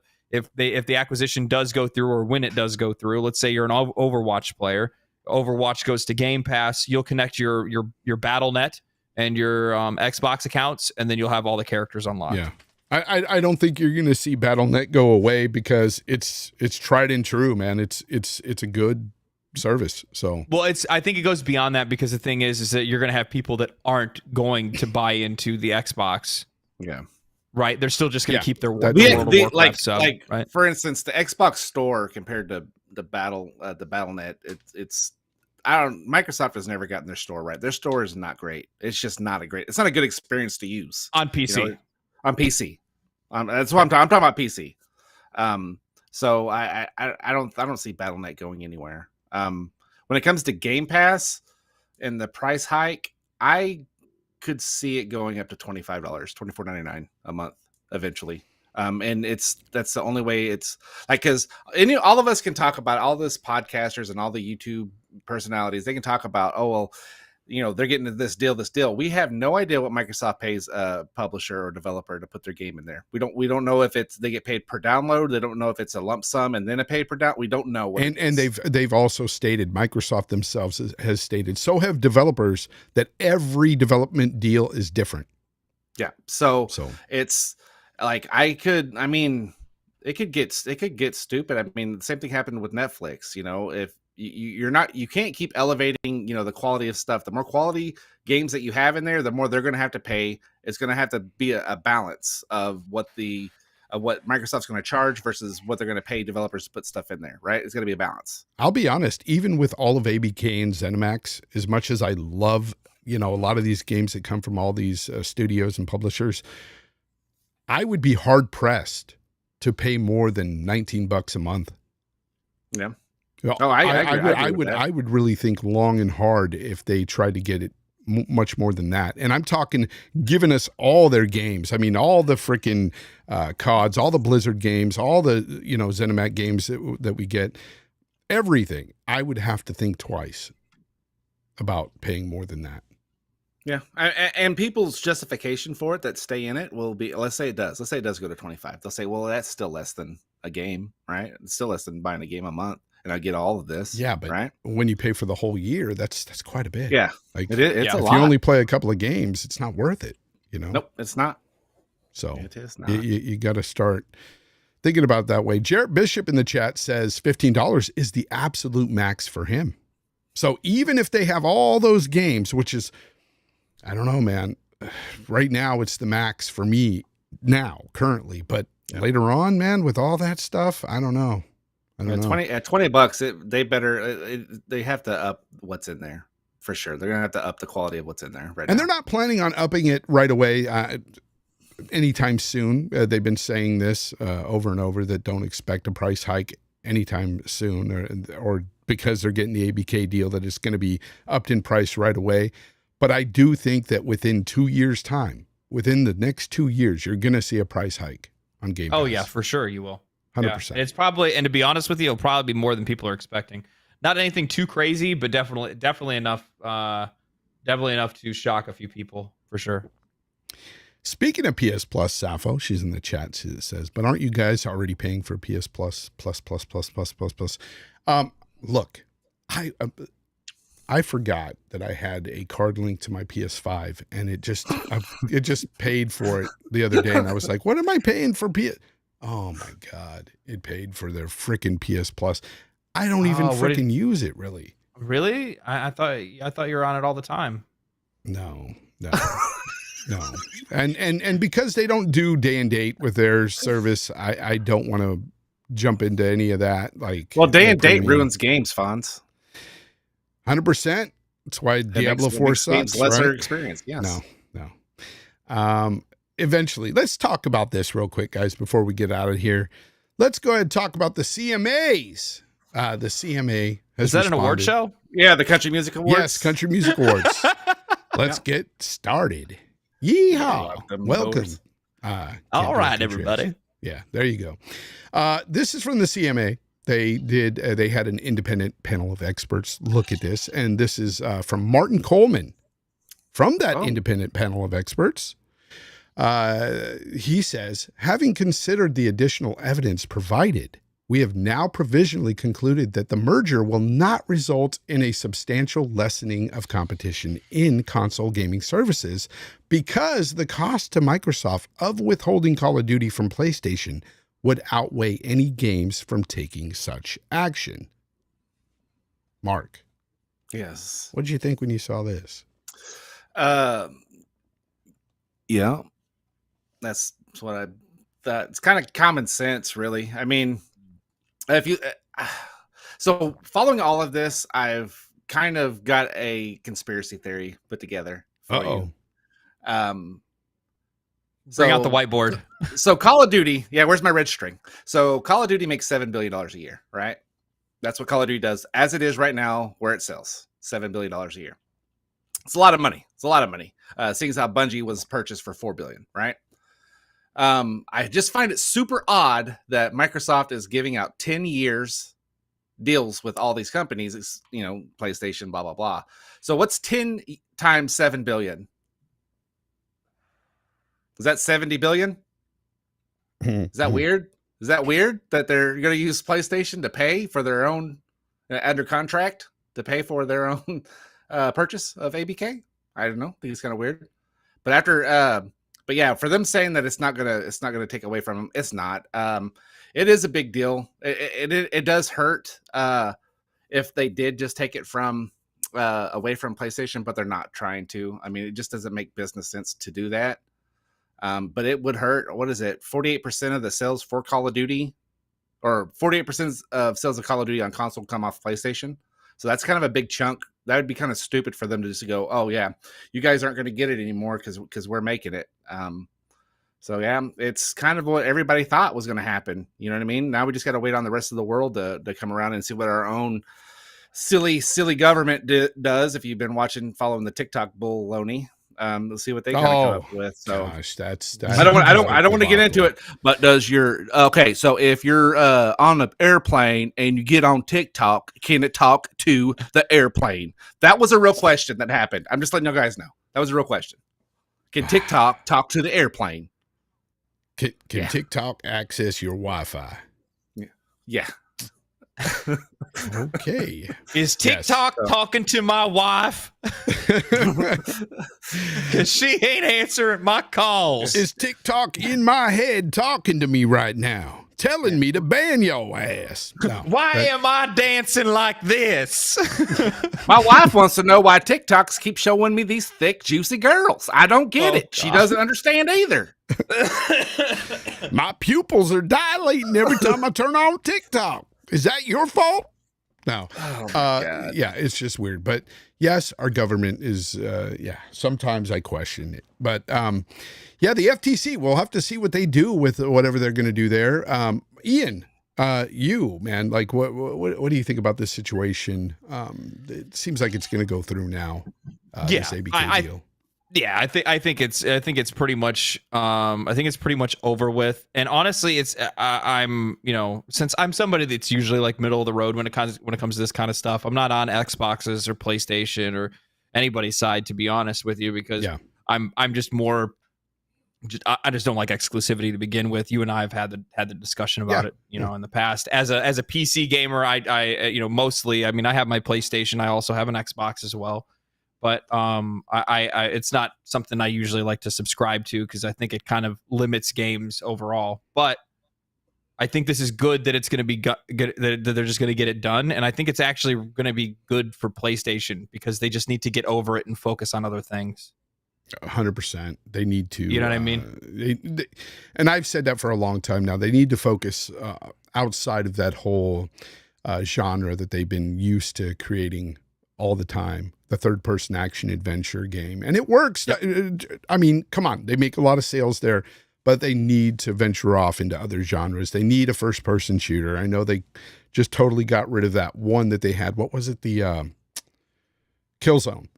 the acquisition does go through, or when it does go through, let's say you're an Overwatch player, Overwatch goes to Game Pass, you'll connect your BattleNet and your Xbox accounts, and then you'll have all the characters unlocked. Yeah. I don't think you're going to see BattleNet go away, because it's tried and true, man. It's a good service. So I think it goes beyond that, because the thing is that you're going to have people that aren't going to buy into the Xbox. Yeah. Right, they're still just going to keep their World of Warcraft sub. Right? For instance, the Xbox Store compared to the BattleNet, it's Microsoft has never gotten their store right. Their store is not great. It's just not it's not a good experience to use on PC. On PC, that's what I'm talking about PC. So I don't see BattleNet going anywhere. When it comes to Game Pass and the price hike, I could see it going up to $25, $24.99 a month eventually. And that's the only way. It's like, because all of us can talk about, all this podcasters and all the YouTube personalities, they can talk about, they're getting this deal. We have no idea what Microsoft pays a publisher or developer to put their game in there. We don't know if they get paid per download. They don't know if it's a lump sum and then a paid per download. We don't know. And they've also stated, Microsoft themselves has stated, so have developers, that every development deal is different. Yeah. So it's like it could get stupid. I mean, the same thing happened with Netflix. If you can't keep elevating, the quality of stuff. The more quality games that you have in there, the more they're going to have to pay. It's going to have to be a balance of what Microsoft's going to charge versus what they're going to pay developers to put stuff in there, right? It's going to be a balance. I'll be honest, even with all of ABK and ZeniMax, as much as I love, a lot of these games that come from all these studios and publishers, I would be hard pressed to pay more than $19 a month. Yeah. Well, I would really think long and hard if they tried to get it much more than that. And I'm talking giving us all their games. I mean, all the freaking CODs, all the Blizzard games, all the, ZeniMax games that we get, everything. I would have to think twice about paying more than that. Yeah. And people's justification for it that stay in it will be, let's say it does go to 25. They'll say, well, that's still less than a game, right? It's still less than buying a game a month. And I get all of this. Yeah, but right? When you pay for the whole year, that's quite a bit. Yeah, like it's a lot. If you only play a couple of games, it's not worth it. Nope, it's not. So it is not. You got to start thinking about it that way. Jarrett Bishop in the chat says $15 is the absolute max for him. So even if they have all those games, which is, I don't know, man. Right now, it's the max for me now, currently. But later on, man, with all that stuff, I don't know. At $20, they have to up what's in there for sure. They're gonna have to up the quality of what's in there right now. And they're not planning on upping it right away anytime soon. They've been saying this over and over, that don't expect a price hike anytime soon, or because they're getting the ABK deal, that it's going to be upped in price right away. But I do think that within 2 years' time, within the next 2 years, you're going to see a price hike on Game Pass. Oh yeah, for sure you will. 100%. Yeah. It's probably, and to be honest with you, it'll probably be more than people are expecting. Not anything too crazy, but definitely enough to shock a few people for sure. Speaking of PS Plus, Sappho, she's in the chat. She says, "But aren't you guys already paying for PS Plus? Look, I forgot that I had a card link to my PS5, and it just paid for it the other day, and I was like, what am I paying for PS? Oh my God, it paid for their freaking PS Plus. I don't even freaking use it, really. Really? I thought you were on it all the time. No. And because they don't do day and date with their service, I don't want to jump into any of that. Like, well, day and date ruins games, Fonz. 100%. That's why Diablo 4 sucks. Lesser right? experience. Yes. No. Eventually, let's talk about this real quick, guys, before we get out of here. Let's go ahead and talk about the CMAs. The CMA has Is that an award show? Yeah, the Country Music Awards. Yes, Country Music Awards. Let's get started. Yeehaw. Welcome. All right, everybody. Yeah, there you go. This is from the CMA. They had an independent panel of experts look at this, and this is from Martin Coleman from that independent panel of experts. He says, having considered the additional evidence provided, we have now provisionally concluded that the merger will not result in a substantial lessening of competition in console gaming services because the cost to Microsoft of withholding Call of Duty from PlayStation would outweigh any games from taking such action. Mark. Yes. What did you think when you saw this? Yeah. That's what I thought. It's kind of common sense, really. I mean, so following all of this, I've kind of got a conspiracy theory put together for you. Bring out the whiteboard. So Call of Duty, where's my red string? So Call of Duty makes $7 billion a year, right? That's what Call of Duty does as it is right now, where it sells $7 billion a year. It's a lot of money. Seeing as how Bungie was purchased for $4 billion, right? I just find it super odd that Microsoft is giving out 10 years deals with all these companies. It's, PlayStation, blah blah blah. So what's 10 times 7 billion? Is that 70 billion? Is that weird? Is that weird that they're going to use PlayStation to pay for their own under contract to pay for their own purchase of ABK? I don't know. I think it's kind of weird. But but yeah, for them saying that it's not gonna take away from them, it's not. It is a big deal. It does hurt if they did just take it from away from PlayStation, but they're not trying to. I mean, it just doesn't make business sense to do that. But it would hurt. What is it? 48% of the sales for Call of Duty, or 48% of sales of Call of Duty on console come off PlayStation. So that's kind of a big chunk. That would be kind of stupid for them to just go, oh yeah, you guys aren't going to get it anymore because we're making it. So yeah, it's kind of what everybody thought was going to happen. You know what I mean? Now we just got to wait on the rest of the world to come around and see what our own silly government does. If you've been following the TikTok baloney, we'll see what they kind of come up with. So gosh, that's I don't want to get into it, but so if you're on an airplane and you get on TikTok, can it talk to the airplane? That was a real question that happened. I'm just letting you guys know. That was a real question. Can TikTok talk to the airplane? Can TikTok access your Wi-Fi? Yeah. Okay. Is TikTok talking to my wife? Because she ain't answering my calls. Is TikTok in my head talking to me right now, telling me to ban your ass? No, why am I dancing like this? My wife wants to know why TikToks keep showing me these thick, juicy girls. I don't get it. She doesn't understand either. My pupils are dilating every time I turn on TikTok. Is that your fault? No. Oh God. Yeah, it's just weird. But yes, our government is, sometimes I question it. But the FTC, we'll have to see what they do with whatever they're going to do there. Ian, you, man, like what do you think about this situation? It seems like it's going to go through now, this ABK deal. Yeah, I think it's pretty much over with. And honestly, it's I'm since I'm somebody that's usually like middle of the road when it comes to this kind of stuff. I'm not on Xboxes or PlayStation or anybody's side, to be honest with you, because I'm just more. I just don't like exclusivity to begin with. You and I have had the discussion about it, in the past. As a PC gamer, I mostly. I mean, I have my PlayStation. I also have an Xbox as well. But I it's not something I usually like to subscribe to because I think it kind of limits games overall. But I think this is good that it's going to be good, that they're just going to get it done. And I think it's actually going to be good for PlayStation because they just need to get over it and focus on other things. 100%. They need to. You know what I mean? And I've said that for a long time now. They need to focus outside of that whole genre that they've been used to creating all the time. The third-person action adventure game. And it works. Yep. I mean, come on. They make a lot of sales there, but they need to venture off into other genres. They need a first-person shooter. I know they just totally got rid of that one that they had. What was it? The Killzone.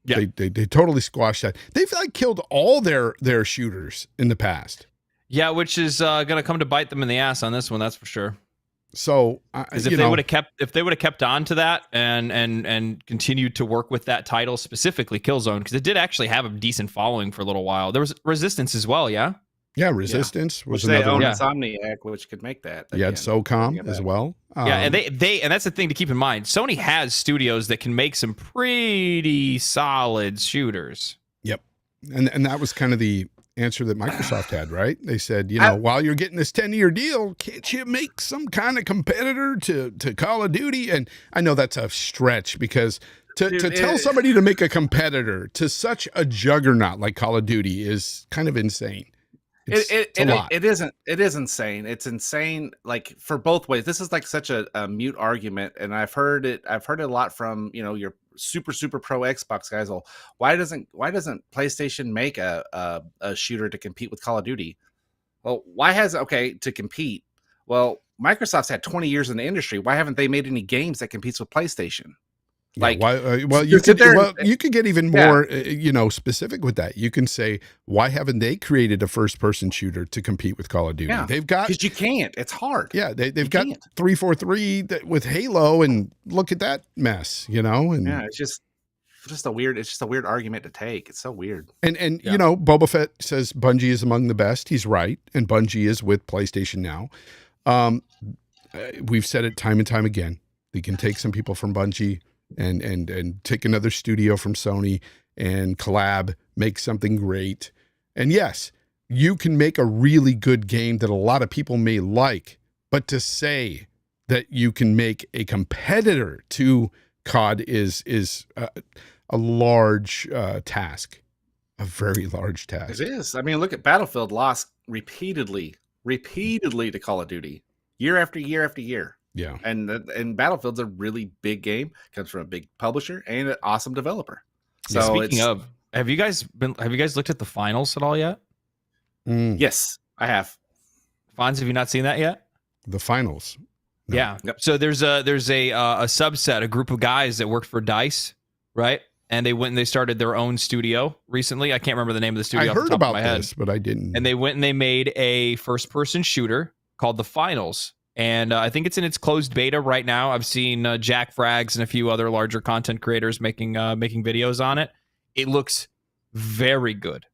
Yeah. They totally squashed that. They've like killed all their shooters in the past. Yeah, which is going to come to bite them in the ass on this one, that's for sure. So, if they would have kept on to that and continued to work with that title, specifically Killzone, because it did actually have a decent following for a little while. There was Resistance as well, yeah. Yeah, Resistance was another one. Insomniac, which could make that. You had SOCOM as well. And and that's the thing to keep in mind. Sony has studios that can make some pretty solid shooters. Yep, and that was kind of the answer that Microsoft had, right? They said, while you're getting this 10-year deal, can't you make some kind of competitor to Call of Duty? And I know that's a stretch because to tell somebody to make a competitor to such a juggernaut like Call of Duty is kind of insane. It is insane. It's insane, like for both ways. This is like such a mute argument, and I've heard it a lot from your super pro Xbox guys. Well, why doesn't PlayStation make a shooter to compete with Call of Duty? Well, to compete? Well, Microsoft's had 20 years in the industry. Why haven't they made any games that competes with PlayStation? Like, well, you could get even more, specific with that. You can say, why haven't they created a first-person shooter to compete with Call of Duty? Yeah, they've got, because you can't. It's hard. Yeah, they've got 343 with Halo, and look at that mess, And yeah, it's just a weird. It's just a weird argument to take. It's so weird. And Boba Fett says Bungie is among the best. He's right, and Bungie is with PlayStation now. We've said it time and time again. They can take some people from Bungie and take another studio from Sony and collab, make something great. And yes, you can make a really good game that a lot of people may like, but to say that you can make a competitor to COD is a large task, a very large task. It is. I mean, look at Battlefield lost repeatedly to Call of Duty year after year after year. Yeah, and Battlefield's a really big game. Comes from a big publisher and an awesome developer. So speaking of, have you guys looked at the finals at all yet? Yes, I have. Fonz, have you not seen that yet? The finals. No. Yeah. Yep. So there's a subset, a group of guys that worked for DICE, right? And they went and they started their own studio recently. I can't remember the name of the studio. I heard about this, but I didn't. And they went and they made a first-person shooter called The Finals. And I think it's in its closed beta right now. I've seen Jack Frags and a few other larger content creators making videos on it. It looks very good.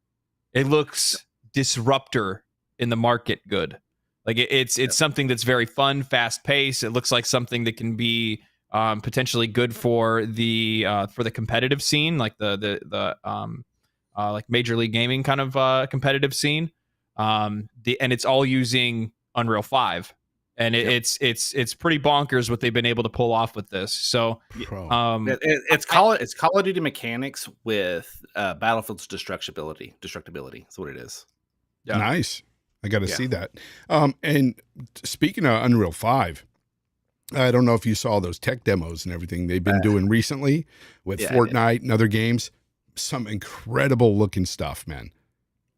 It looks disruptor in the market good. Like it's something that's very fun, fast paced. It looks like something that can be potentially good for the competitive scene, like the like Major League Gaming kind of competitive scene. And it's all using Unreal 5. And it's pretty bonkers what they've been able to pull off with this. So it's Call of Duty mechanics with Battlefield's destructibility. That's what it is. Yeah. Nice. I got to see that. And speaking of Unreal 5, I don't know if you saw those tech demos and everything they've been doing recently with Fortnite and other games. Some incredible looking stuff, man.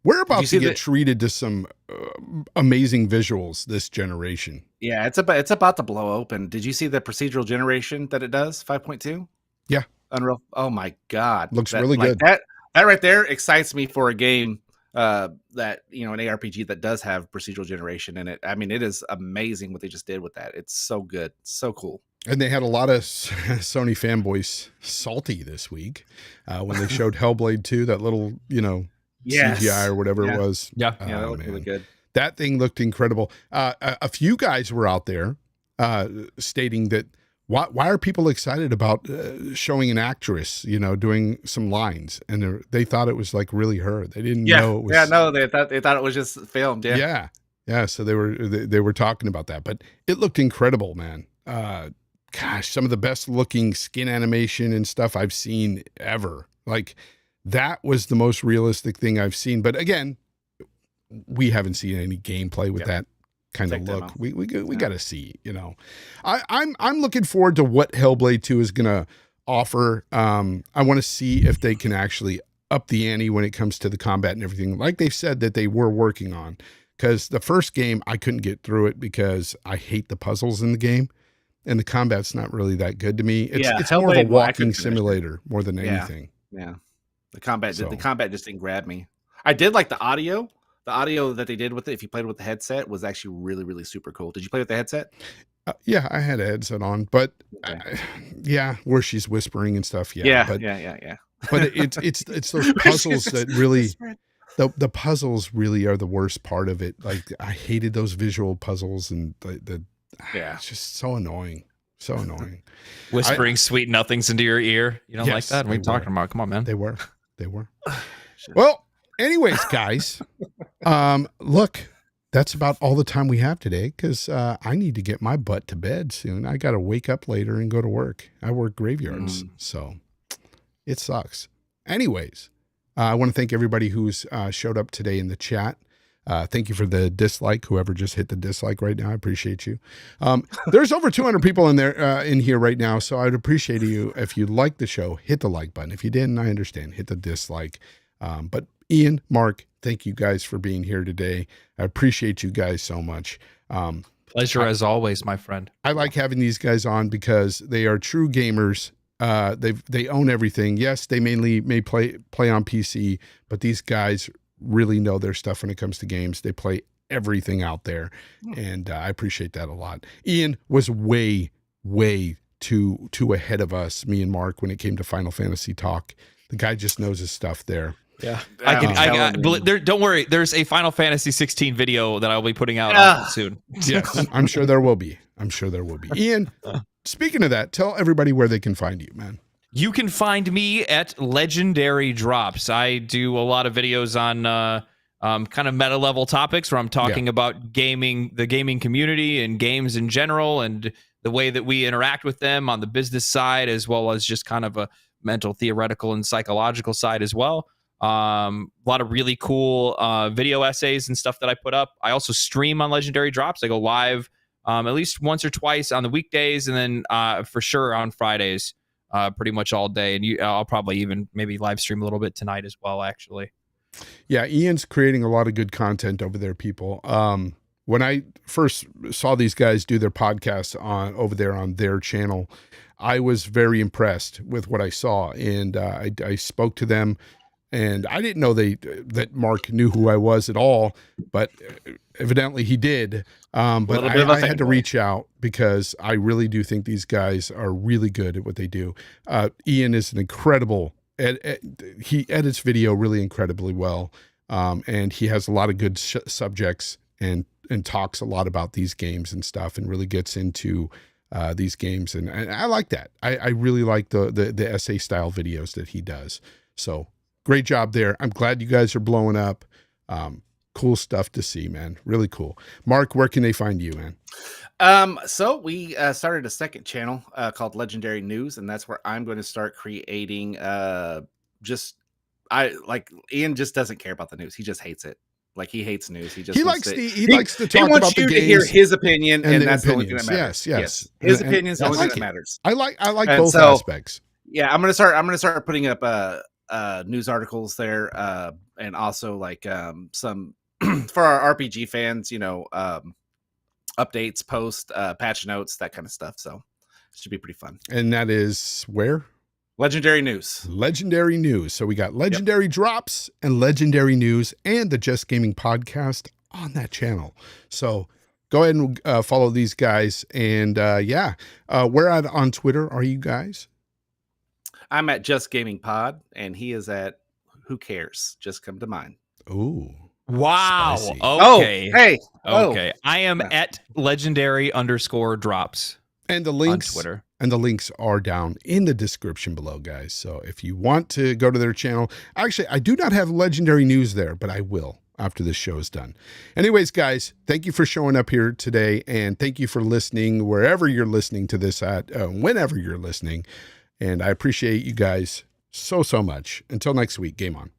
We're about to get treated to some amazing visuals this generation. Yeah, it's about to blow open. Did you see the procedural generation that it does? 5.2? Yeah. Unreal. Oh my God. Looks really good. That right there excites me for a game that, an ARPG that does have procedural generation in it. I mean, it is amazing what they just did with that. It's so good. So cool. And they had a lot of Sony fanboys salty this week when they showed Hellblade 2, that little, CGI or whatever it was. Yeah. That looked really good. That thing looked incredible. A few guys were out there stating that why are people excited about showing an actress, doing some lines, and they thought it was like really her. They didn't know it was. Yeah, no, they thought it was just filmed. Yeah. So they were talking about that, but it looked incredible, man. Gosh, some of the best looking skin animation and stuff I've seen ever. Like, that was the most realistic thing I've seen. But again, we haven't seen any gameplay with that kind of look. We got to see, I'm looking forward to what Hellblade 2 is going to offer. I want to see if they can actually up the ante when it comes to the combat and everything, like they said that they were working on. Because the first game, I couldn't get through it because I hate the puzzles in the game. And the combat's not really that good to me. It's more of a walking simulator more than anything. Yeah. The combat just didn't grab me. I did like the audio. The audio that they did with it, if you played with the headset, was actually really, really super cool. Did you play with the headset? Yeah, I had a headset on, but where she's whispering and stuff. Yeah. But it's those puzzles that really, the puzzles really are the worst part of it. Like, I hated those visual puzzles, and it's just so annoying. So annoying. Whispering sweet nothings into your ear. You don't like that? What are you talking about? Come on, man. They were. Sure. Well, anyways, guys, look, that's about all the time we have today, because I need to get my butt to bed soon. I got to wake up later and go to work. I work graveyards, so it sucks. Anyways, I want to thank everybody who's showed up today in the chat. Thank you for the dislike. Whoever just hit the dislike right now, I appreciate you. There's over 200 people in there, in here right now. So I'd appreciate you if you like the show, hit the like button. If you didn't, I understand, hit the dislike. But Ian, Mark, thank you guys for being here today. I appreciate you guys so much. Pleasure as always, my friend. I like having these guys on because they are true gamers They own everything. Yes, they mainly may play on PC, but these guys really know their stuff when it comes to games. They play everything out there, and I appreciate that a lot. Ian was way too ahead of us, me and Mark, when it came to Final Fantasy talk. The guy just knows his stuff there. Yeah, don't worry. There's a Final Fantasy 16 video that I'll be putting out soon. Yes, I'm sure there will be. Ian, speaking of that, tell everybody where they can find you, man. You can find me at Legendary Drops. I do a lot of videos on kind of meta level topics where I'm talking about gaming, the gaming community and games in general, and the way that we interact with them on the business side, as well as just kind of a mental, theoretical, and psychological side as well. A lot of really cool video essays and stuff that I put up. I also stream on Legendary Drops. I go live at least once or twice on the weekdays, and then for sure on Fridays, pretty much all day. And I'll probably even maybe live stream a little bit tonight as well, actually. Yeah, Ian's creating a lot of good content over there, people. When I first saw these guys do their podcast over there on their channel, I was very impressed with what I saw, and I spoke to them. And I didn't know that Mark knew who I was at all, but evidently he did. But I had to reach out because I really do think these guys are really good at what they do. Ian is an incredible, he edits video really incredibly well. And he has a lot of good subjects and talks a lot about these games and stuff, and really gets into these games. And I like that. I really like the essay style videos that he does. So great job there. I'm glad you guys are blowing up. Cool stuff to see, man. Really cool. Mark, where can they find you, man? So we started a second channel called Legendary News, and that's where I'm going to start creating Ian just doesn't care about the news. He just hates it. Like, he hates news. He likes to talk about the games. He wants you to hear his opinion, and that's the only thing that matters. Yes. His opinion is the only thing that matters. I like both aspects. Yeah, I'm gonna start putting up news articles there, and also like some for our RPG fans, updates, post, patch notes, that kind of stuff. So it should be pretty fun. And that is where? Legendary News. So we got Legendary Drops and Legendary News and the Just Gaming podcast on that channel. So go ahead and follow these guys. And where on Twitter are you guys? I'm at Just Gaming Pod, and he is at Who Cares? Just Come to Mind. Ooh. Wow. Spicy. Okay. Oh, hey. Okay. I am at Legendary_Drops. And the links on Twitter. And the links are down in the description below, guys. So if you want to go to their channel, actually, I do not have Legendary News there, but I will after this show is done. Anyways, guys, thank you for showing up here today, and thank you for listening wherever you're listening to this at, whenever you're listening. And I appreciate you guys so much. Until next week, game on.